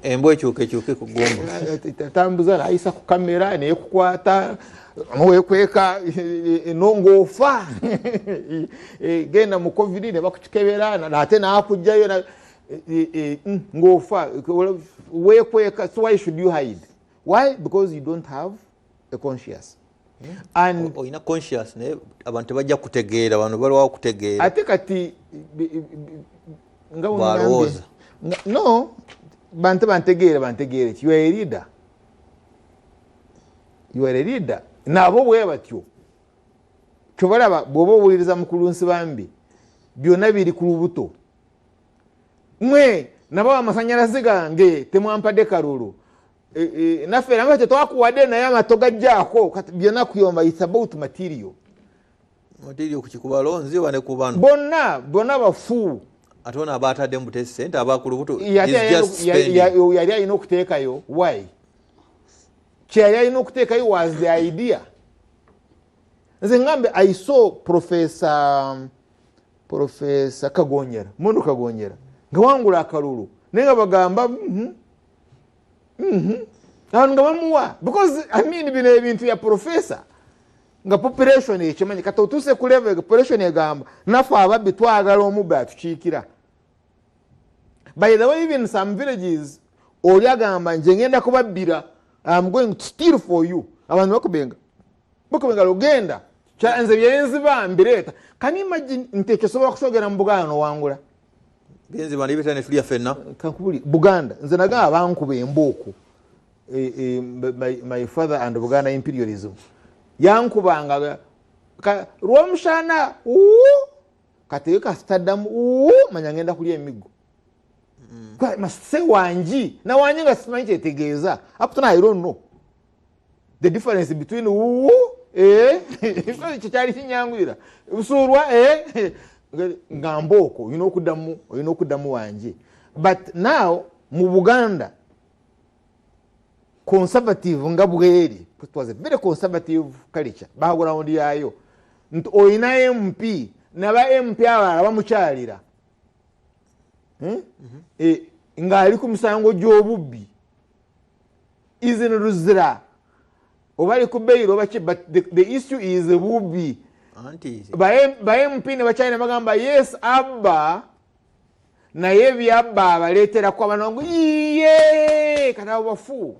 embwa ekyuke ku ggumba tambuza nayisa ku kamera nekukwata nowekweka nongoofa genda mu covid ne bakukikebera nate nakujjayo ngoofa wekweka. So why should you hide? Why? Because you don't have a conscience. And oyina conscious ne abantu bajja kutegeera bano baliwo kutegeera ate kati balowooza no bantegeere you are a leader. You are a leader. Nabo bwe batyo kyobalaba bw'oba owuliriza mukulu Nsibambi byonna biri ku lubuto mwe nabo amasanyalaze gange temwampadde kalulu naffe namwe tetwakuwadde naye amato gajjaako kati byonna kuyomba. It's about material kukikuba lonzi wane ku bano bonna bafu ate ona abatadde mu test center abakulubuto yali alina okuteekayo. Why? Kyeyali alina okuteekayo was the idea. Nze ngambe I saw Professor Kagonyera, Mondo Kagonyera nga wangula akalulu naye nga bagamba abantu nga bamuwa because I mean bino ebintu ya professor nga population ekimanyi kati otuse ku level population egamba nafe ababbi twagala omubbi atukiikira. By the way, even some villages oli agamba nje ngenda kubabbira, I'm going to steal for you. Abantu bakubenga lugenda kyanze byenziba mbireeta. Can you imagine nti ekyosobola kusogera mu Buganda n'owangula byenziba ndibeta ne tulia fenna kankubuli Buganda nze nagamba bankuba embooku my father and Buganda imperialism yankubanga lw'omushana kati kasitaddamu manya ngenda kulya emiggo se wanji na wanji nga simanyi kyetegeeza up to now I don't know the difference between kyali kinyangwira busurwa nga mbooko olina okuddamu wanji. But now mu Buganda conservative nga bweri, it was a very conservative culture background yayo nti oyina MP naba MP abalala bamukyalira ng'ali ku misango gy'obubbi izina luzira oba ali ku beyiro oba ki, but the issue is bubbi ba MP ne bakyalira bagamba yes abba naye byabba abaleeterako abanongo iye kati abo bafu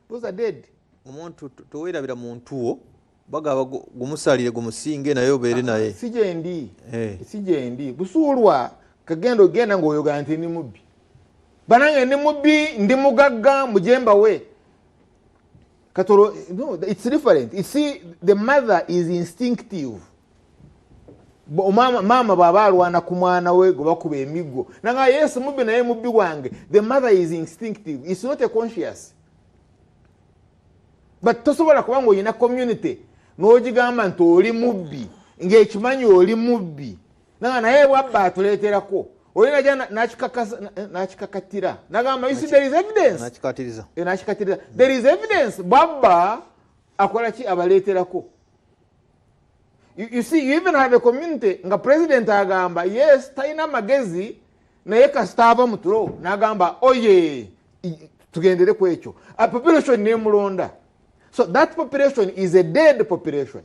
those are dead. Omuntu towerabira muntu wo bagaba gumusalire gumusinge naye obeere naye sijendi busuulwa kagenda ogenda ng'oyoga nti ni mubbi banange ndi mubbi ndi mugagga mujemba we katoro. No, it's different. You see, the mother is instinctive. Mama baba alwana ku mwana we go bakuba emiggo nanga yes mubbi naye mubbi wange. The mother is instinctive. It's not a conscious. But tosobola kuba ng'olina community n'ogigamba nti oli mubbi ng'ekimanyi oli mubbi nanga naye bwabba atuleeterako olina ja nakikakatira nagamba you see there is evidence nakikatiriza there is evidence bwabba akola ki abaleeterako. You see, you even have a community nga president agamba yes talina magezi naye kasita ava mu tulo nagamba oye tugendere ku ekyo a population nemulonda. So that population is a dead population.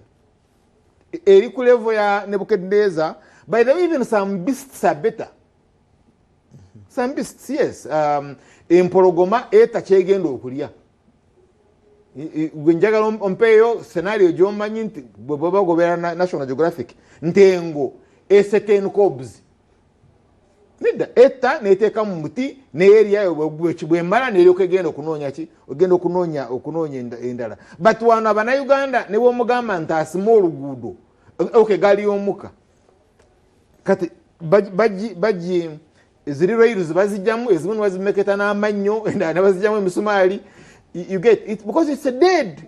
Eri ku level ya Nebuchadnezzar. By the way, even some beasts are better. Some beasts, yes. Empologoma eta kyegenda okulya. Gwenjagala ompeyo scenario gy'omanyi nti bwe bagobera National Geographic ntengo certain cobs nida eta neteeka mu muti neeriyayo bwemala neryoka egenda okunoonya ki ogenda okunoonya endala. But wano Abannayuganda ne bw'omugamba nti asima oluguudo gali omuka kati baji ziri rails bazijjamu ezimu ne bazimeketa n'amannyo endala ne bazijjamu emisumaali. You get it because it's a dead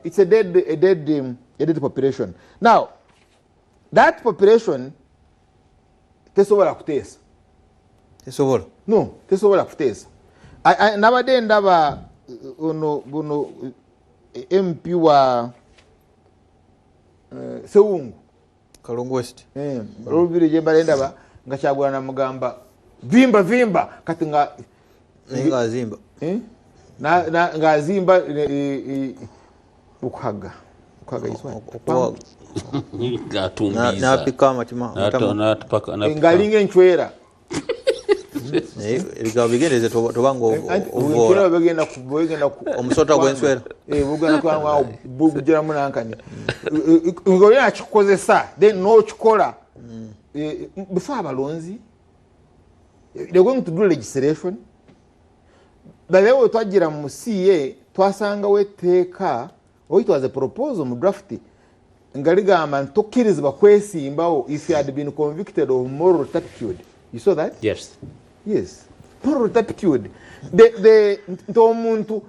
population. Now that population tesobola kuteesa. No, tesobola kuteesa. Nabadde ndaba buno MP wa Sewungu Kalungu West olubiri gye mbadde ndaba nga Kyagulanyi mugamba vimba kati nga azimba ngazimba okuhaga napika amatima ngalinga enchwera erigaba bigendeze tobanga omusota gw'enswera bugeramu nankani ng'olina akikozesa then n'okikola before abalonzi they're going to do legislation. Balewo twajira mu CA twasanga weteeka it was a proposal mu draft nga ligamba ntokirizibwa kwesimbawo if you had been convicted of moral turpitude. You saw that? Yes. Moral turpitude. Omuntu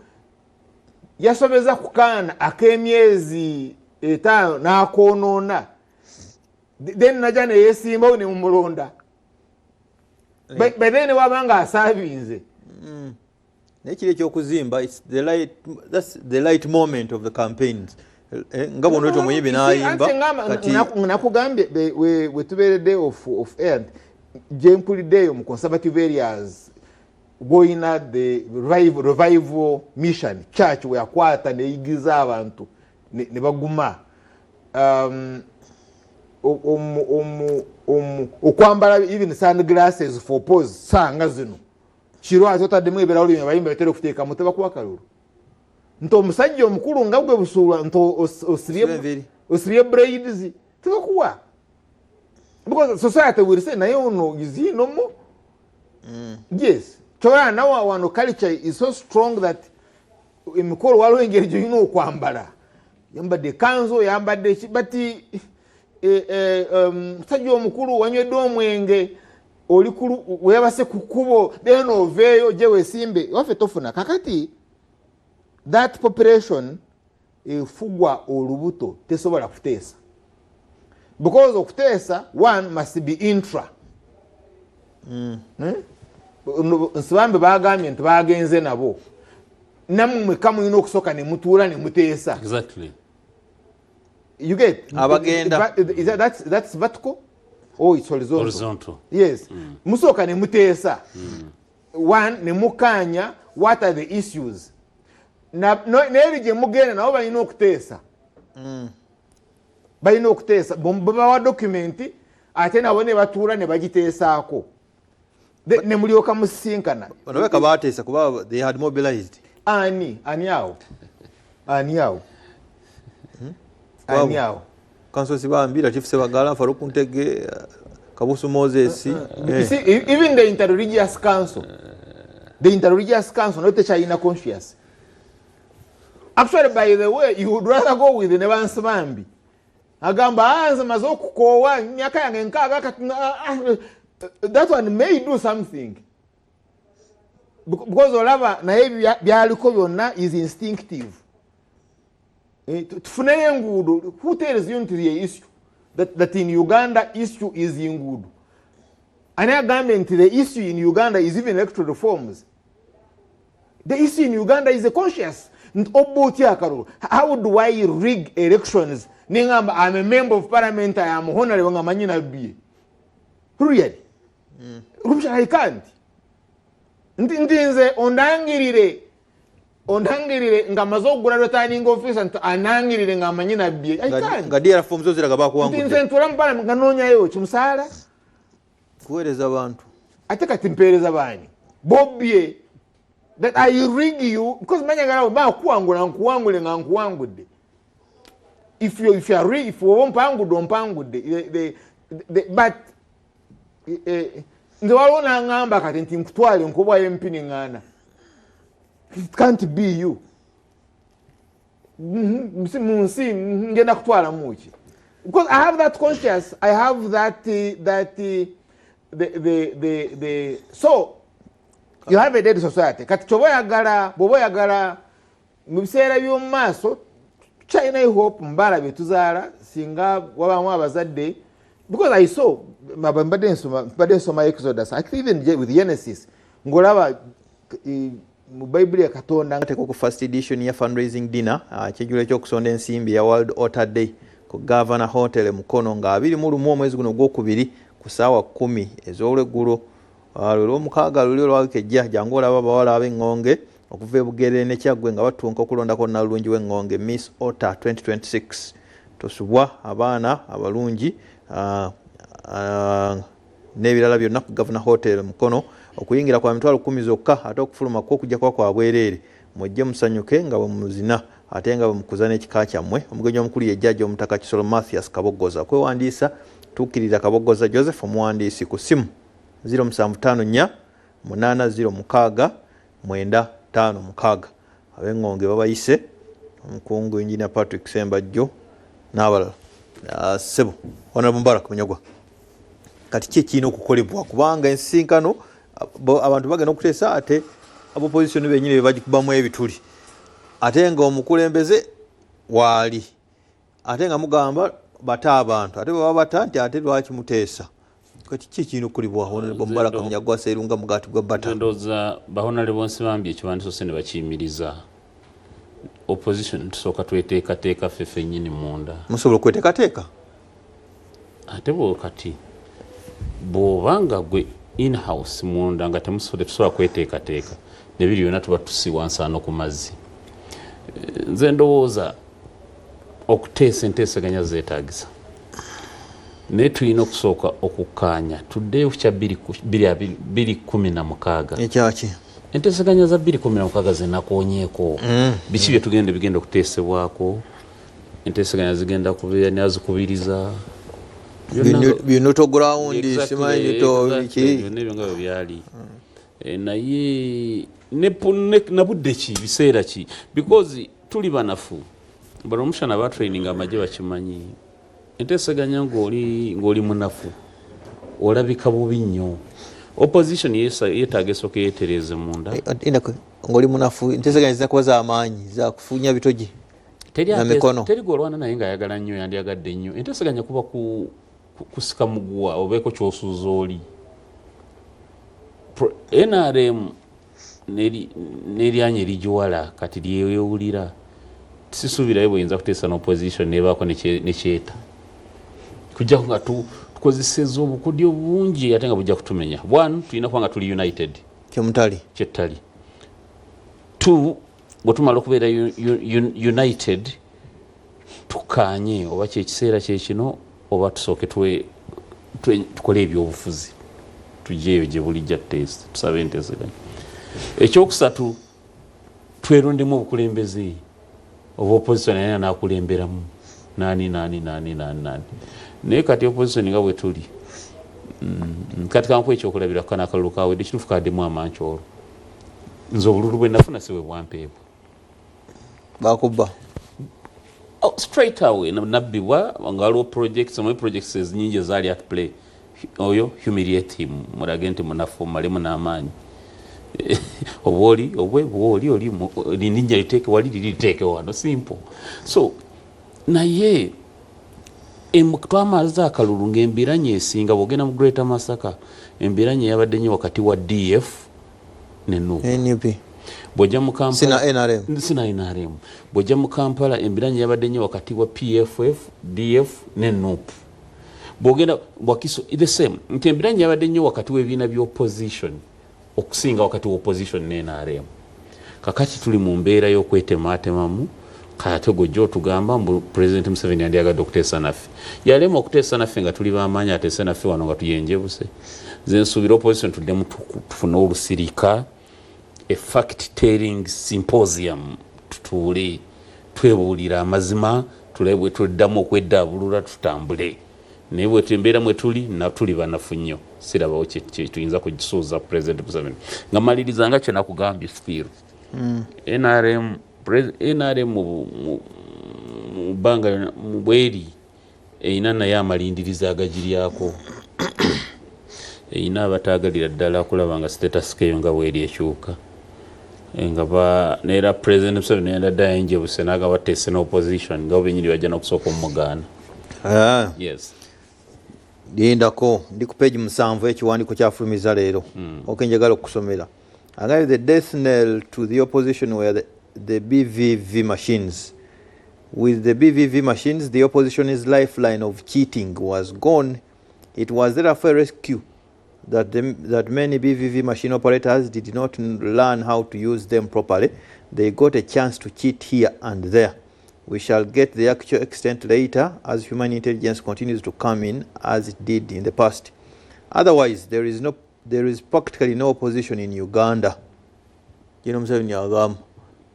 yasobeza kukaana ak'emyezi 5 n'akoonoona then najja ne yeesimbawo ne mumulonda then wabanga asaabinze. Nekiri ekyokuzimba that's the right moment of the campaigns. Nga bono to muyimbi n'ayimba kati nakugambye we tubeeredde of air gye mpuliddeeyo mu conservative areas goyina the revival mission church weyakwata neyigiza abantu ne baguma okwambala even sunglasses for pose sanga zino kirwazo tadde mwebera olime bayimba betero kuteeka muteba kwa kalulu nto omusajja omukulu nga gwe busula nto osiriye braids tukuwa because society will say naye ono izi no mo yes chora now one culture is so strong that imikolo walo engerejo yino kwambala yambadde kanzo yambadde kibati musajja omukulu wanywedde omwenge oli kulu webase kukubo beno veyo je wesimbe wafe tofuna kakati that population efugwa olubuto tesobola kuteesa because okuteesa one must be intra nsibambe bagambye nti bagenze nabo namwe kamulina okusoka ne mutuula ne muteesa exactly you get abagenda that's vertical or it's horizontal yes musoka ne muteesa one ne mukanya what are the issues nebije mugenda nabo balina okuteesa balina okuteesa babawa dokumenti ate nabo ne batuula ne bagiteesaako ne mulyoka musisinkana onabeka bateesa kuba they had mobilized ani awo Council Sibambira, Chief Sebagala, Faruku Ntege, Kabusu Moses. You see, even the interreligious council, not the China conscious. Actually, by the way, you would rather go with the Nevan Sibambi. Agamba anza mazoku kowa nyaka yange nkaga that one may do something. Because olaba na ebi byaliko byonna is instinctive. Tufune ngudo, who tells you into the issue that in Uganda issue is ngudo? And I government the issue in Uganda is even electoral reforms. The issue in Uganda is a conscious. How do I rig elections? I'm a member of parliament, I am honorable Manyina be. Really? I can't. Ntinze ondangirire ngamazogura returning officer anangirire ngamanyina bie I can't ngadia forms zo ziraga bakuwangu ntinze ntulampala nganonya yo kimusala kuwereza abantu ateka timpereza bani bobie that I rig you because manyagala ba kuwangula nkuwangule ngankuwangude if you are if wompangude ompangude but nze walona ngamba kati ntinkutwale nkubwa MP ngana. It can't be you. Because I have that conscience, I have that so you have a dead society. Kati boboyagala mubisera by'omaso China I hope mbala betuzala singa wabamu abazadde because I saw mbadde nsoma Exodus I even with Genesis ngolaba mu Bible ya Katonda ngateko ku first edition ya fundraising dinner kyejulo ekyokusonda ensimbi ya World Otter Day ku Governor Hotel Mukono nga 21 omwezi guno gwokubiri ku saawa 10 ez'olweggulo lero mukaaga lulyo lwakejja jangu olaba abawala ab'engonge okuva e Bugere ne Kyaggwe nga batunka okulondako Nalungi w'engonge Miss Otter 2026 tosubwa abaana abalungi n'ebirala byonna ku Governor Hotel Mukono okuyingira kwa mitwalo 10 zokka ate okufuluma kw'okujja kwa bwereere mujje musanyuke nga bwemuzina ate nga bwemukuzana ekika kyammwe omugenyi omukulu ye jjajja omutaka Kisolo Mathias Kabogoza kwewandiisa tuukirira Kabogoza Joseph omuwandiisi ku ssimu 0754 806 956 ab'engonge babayise omukungu Engineer Patrick Sembajjo n'abalala Sebo Honorable Mubarak Munyagwa kati ki ekirina okukolebwa kubanga ensinkano abantu bagenda okuteesa ate opposition benyine bebagikubamu ebituli ate nga omukulembeze waali ate nga mugamba bata abantu ate baba bata nti ate lwaki muteesa kati ki ekirina okukolebwa Honorable Mubarak Munyagwa Serunga mugati gwa bata ndoza bahonale bonse bambye ekiwandiso sene bakiyimiriza opposition tusooka tweteekateeka ffeffe nnyini munda musobola okweteekateeka ate bo kati bw'obanga gwe in-house munda nga temusobola kweteekateeka nebiri byonna tuba tusiwansa no ku mazzi. Nze ndowooza okuteesa enteesaganya zeetaagisa naye tulina okusooka okukkaanya tuddeyo ku kya 2016 ekyaki enteesaganya za 2016 zenakoonyeeko biki bye bigenda okuteesebwako enteesaganya zigenda kubeera nazikubiriza binuto ground simanyi to biki nebyo nga bwe byali naye nabudde ki biseera ki because tuli banafu bano omushana ba training amagye bakimanyi enteesaganya ng'oli munafu olabika bubi nnyo opposition yeetaaga esooka yeetereze munda ng'oli munafu enteesaganya zina kuba z'amaanyi zakufunya bitogi na mikono teri gwolwana naye ng'ayagala nnyo yandiyagadde nnyo enteesaganya kuba kusika muguwa obeeko kyosuuza oli NRM n'eryanya erigiwala kati lyewulira sisuubirayo bweyinza kuteesa n'opposition nebaako nekyeta kujjako nga tukozeseza obukodyo bungi ate nga bujja kutumenya. 1 tulina kuba nga tuli united kyettali 2 bwe tumala okubeera united tukaanye oba kyekiseera kyekino oba tusooke tukole ebyobufuzi tujjeeyo gye bulijja tusabe enteesaganya. Ekyokusatu twerondemu obukulembeze oba opposition naye nakulemberamu nani naye kati opposition nga bwe tuli kati kankuwa ekyokulabira kana akalulu kawedde kituufu kaddemu amanci olwo nze obululu bwe nafuna si bwe bwampeebwa bakubba straight away nabbibwa nga waliwo projects ezinyingi ezaali at play oyo humiliate him mulage nti munafu malemu n'amaanyi obwoli linnya liteeke wali liriteeke wano simple so naye twamaza akalulu ng'embiranye esinga bwogenda mu Greater Masaka embiranye yabadde nnyo wakati wa DF ne NUP bwojja mu Kampala sina NRM bwojja mu Kampala embiranye yabadde nnyo wakati wa PFF DF ne NUP bwogenda bwakiso the same nti embiranye yabadde nnyo wakati w'ebibiina by'opposition okusinga wakati wa opposition ne NRM kakati tuli mu mbeera y'okwetematemamu kate gojjo tugamba mbu President Museveni yandiyagadde okuteesa naffe yalema okuteesa naffe nga tuli bamaanyi ateese naffe wano nga tuyenjebuse nze nsuubira opposition tuddemu tufune olusirika a fact telling symposium tutuule twebuulira amazima tulabe bwe tuddamu okweddaabulula tutambule naye bwe embeera mwe tuli natuli banafu nnyo sirabawo tuyinza kugisuuza President Museveni nga maliriza nga kye nakugambye Spiro NRM mu bbanga mu bweri eyina naye amalindiriza agagiryako eyina abataagalira ddala kulaba nga status keyo nga bweri ekyuka nga neera President Museveni yandadde ayenjebuse naga bateese n'opposition nga benyini bajja n'okusooka omugaana. Yes. Lindako ndi ku page 7 ekiwandiiko kyafulumiza leero okenjagala okusomera agayo the death knell to the opposition were the BVV machines. With the BVV machines, the opposition's lifeline of cheating was gone. It was therefore a rescue that many BVV machine operators did not learn how to use them properly. They got a chance to cheat here and there. We shall get the actual extent later as human intelligence continues to come in as it did in the past. Otherwise, there is practically no opposition in Uganda. You know what I'm saying?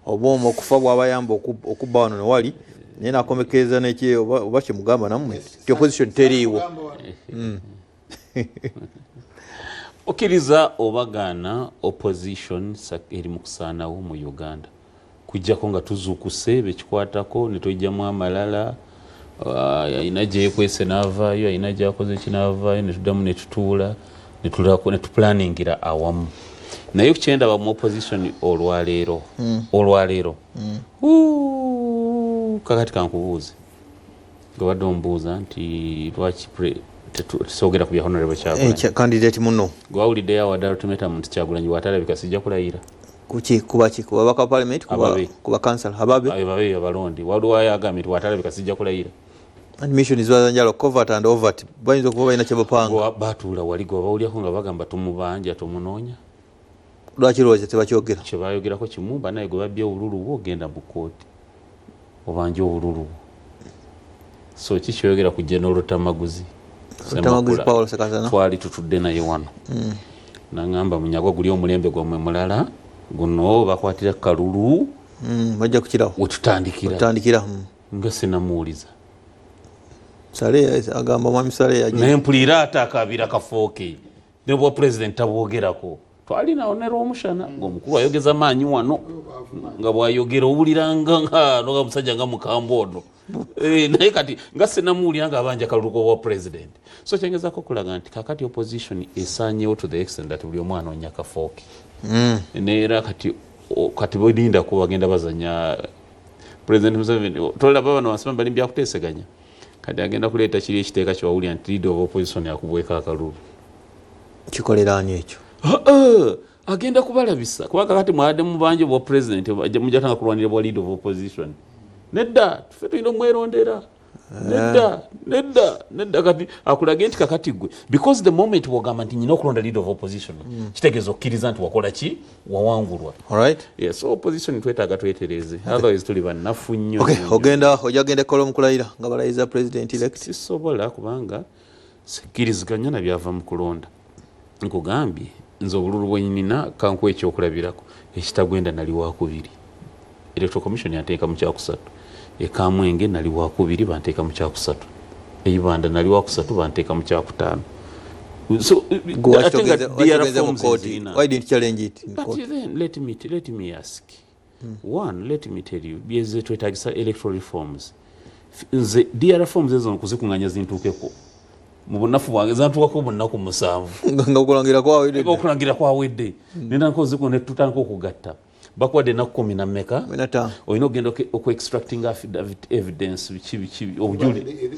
Obomo okufa bw'abayamba okubba wano newali naye nakomekeza nekye oba kyemugamba nammwe ti opposition teriiwo. Okkiriza obagaana opposition eri mu kusaanawo mu Uganda kujjako nga tuzuukuse bekikwatako ne tujjamu amalala ayina gyeyekwese n'avaayo ayina gyakoze kinaavaayo ne tuddamu ne tutuula ne tuplaningira awamu naye kukyendaba mu opposition olwaleero kakati kankubuuze nga badde omubuuza nti lwaki tusoogera ku bya honorable Kyagulanyi candidate muno gwawuliddeyo awadde ultimatum nti Kyagulanyi bw'atalabika sijja kulayira kuba baka parliament kuba council ababe abalonde waliwo ayagambye nti bw'atalabika sijja kulayira And mission is wazanjalo covert and overt. Bayinza okuba balina kye bapanga. Batuula wali gwe bawulyako nga bagamba tumubanja tumunoonya. Lwaki lwoza tebakyogera? Kye bayogerako kimu banaye gwe babbye obululu bwo ogenda mu kkooti. Obanja obululu bwo. So kikyoyogera ku General Tamaguzi. Tamaguzi Paul Sekazana. Twali tutudde naye wano. Nangamba Munyagwa guli omulembe gwamwe mulala guno bakwatira Kalulu. Bajja kukirawo. Otutandikira. Nga sinamuwuliza. Sale agamba mwami Sale yaje. Nempulira atakabira kafooke. Ne bwa president tabwogerako. Twalina onero omushana ng'omukulu ayogeza maanyi wano nga bwayogera owuliranga nga noga musajja nga mukambo ono. Naye kati nga sinamuwulira nga abanja Kalulu wa president. So kyengezako kulaga nti kakati opposition esaanyewo to the extent that buli omwana onya kafooke. Neera kati bodinda ko bagenda bazanya President Museveni tolaba bano wasema bali mbya kuteeseganya. Kati agenda kuleeta kiri ekiteeka kyawulira nti leader of opposition yakubweka Kalulu. Kikolera ani ekyo? Agenda kubalabisa kuba kakati mwade mubanje bwa president mujatanga kulwanira bwa leader of opposition. Nedda tufe tulina omwerondera. Nedda kati akulaga nti kakati gwe because the moment wagamba nti nyina okulonda leader of opposition kitegeeza okkiriza nti wakola ki wawangulwa. Alright. Yes, so opposition twetaaga twetereze. Otherwise tuli bannafu nnyo. Okay, ojagenda kolom kulayira nga balayiza president elect. Sisobola kubanga sikkiriziganya na byava mu kulonda. Nkugambye nze obululu bwennyina kanku ekyokulabirako ekitagwenda nali wakubiri. Electoral Commission yateeka mu kyakusatu. Ekamwenge nali wakubiri banteeka mu kyakusatu. Eibanda nali wakusatu banteeka mu kyakutaano. So I think that there are forms in why didn't challenge it in but court? Then let me ask. One, let me tell you, byeze twetagisa electoral reforms. Nze DR forms ezo nkuzikunganya zintuukeko. Mu bunafu bwange zantuukako bunaku musanvu. Nga okulangira kwawedde. Nenda nkoziko ne tutandika okugatta. Bakwadde na 10 oyina ogenda extracting evidence bichi obujuli.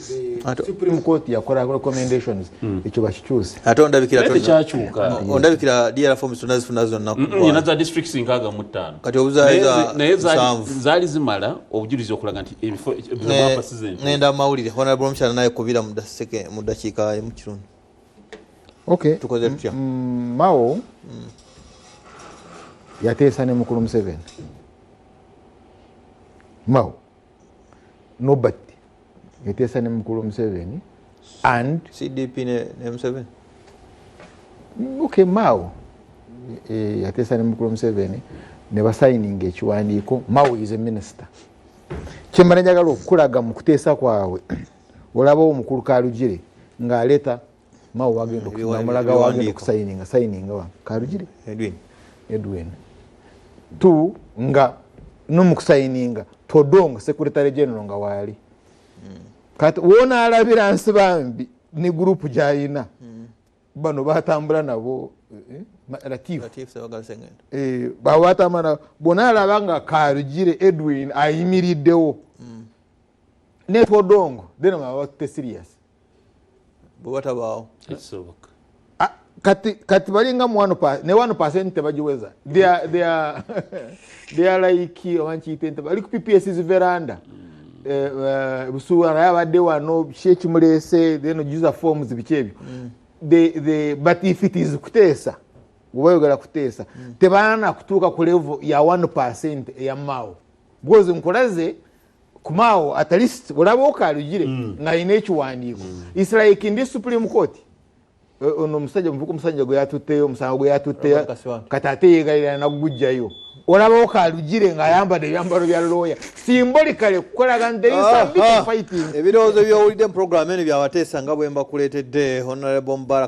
Supreme Court yakola recommendations ekyo bakikyuse. Ate ondabikira DR forms tunazifuna zonna. Yina za districts nkaga mu 5. Kati obuzayiza zali zimala obujulizi okulaga nti ebifo ebwa season. Nenda mawulire honorable mchana naye kubira mu dakiika mu kirundi. Okay. Tukoze tutya. Mao yateesa ne mukulu Museveni. Mao nobody yateesa ne mukulu Museveni and CDP ne Museveni. Okay, Mao yateesa ne mukulu Museveni ne basayininga ekiwandiiko. Mao is a minister. Kyemmala njagala okukulaga mu kuteesa kwawe olabawo omukulu Kalugire ng'aleeta Mao wagenda okumulaga wagenda okusayininga wa Kalugire Edwin tu nga n'omukusayininga Todong Secretary General nga wali kati wona alabira nsi bambi ni group gyayina bano batambula nabo Latif Sebagal Sengendo bawatamana bona alabanga Kalugire Edwin ayimiriddewo ne Todong then mabate serious bwatabawo Kisoboka. Kati balinga mu 1% tebajiweza. They are like wanchitente bali ku PPS's veranda. Busuwara yabadde wano shechi mulese then user forms bichebyo. But if it is kuteesa ubayogala kuteesa tebana kutuka ku level ya 1% ya Mao. Because nkolaze kumao at least olabo Kalugire nga ine ekiwandiiko. It's like in this Supreme Court. Ono musajja mvuko musajja gwe yatuteyo omusango gwe yatuteyo katate yegalira na gujjayo olaba Kalugire nga ayambadde ebyambalo bya lawyer symbolically kukolaga there is a bit of fighting. Ebirowoozo by'owulidde mu program eno byabateesa nga bwe mbakuleetedde Honorable Mubarak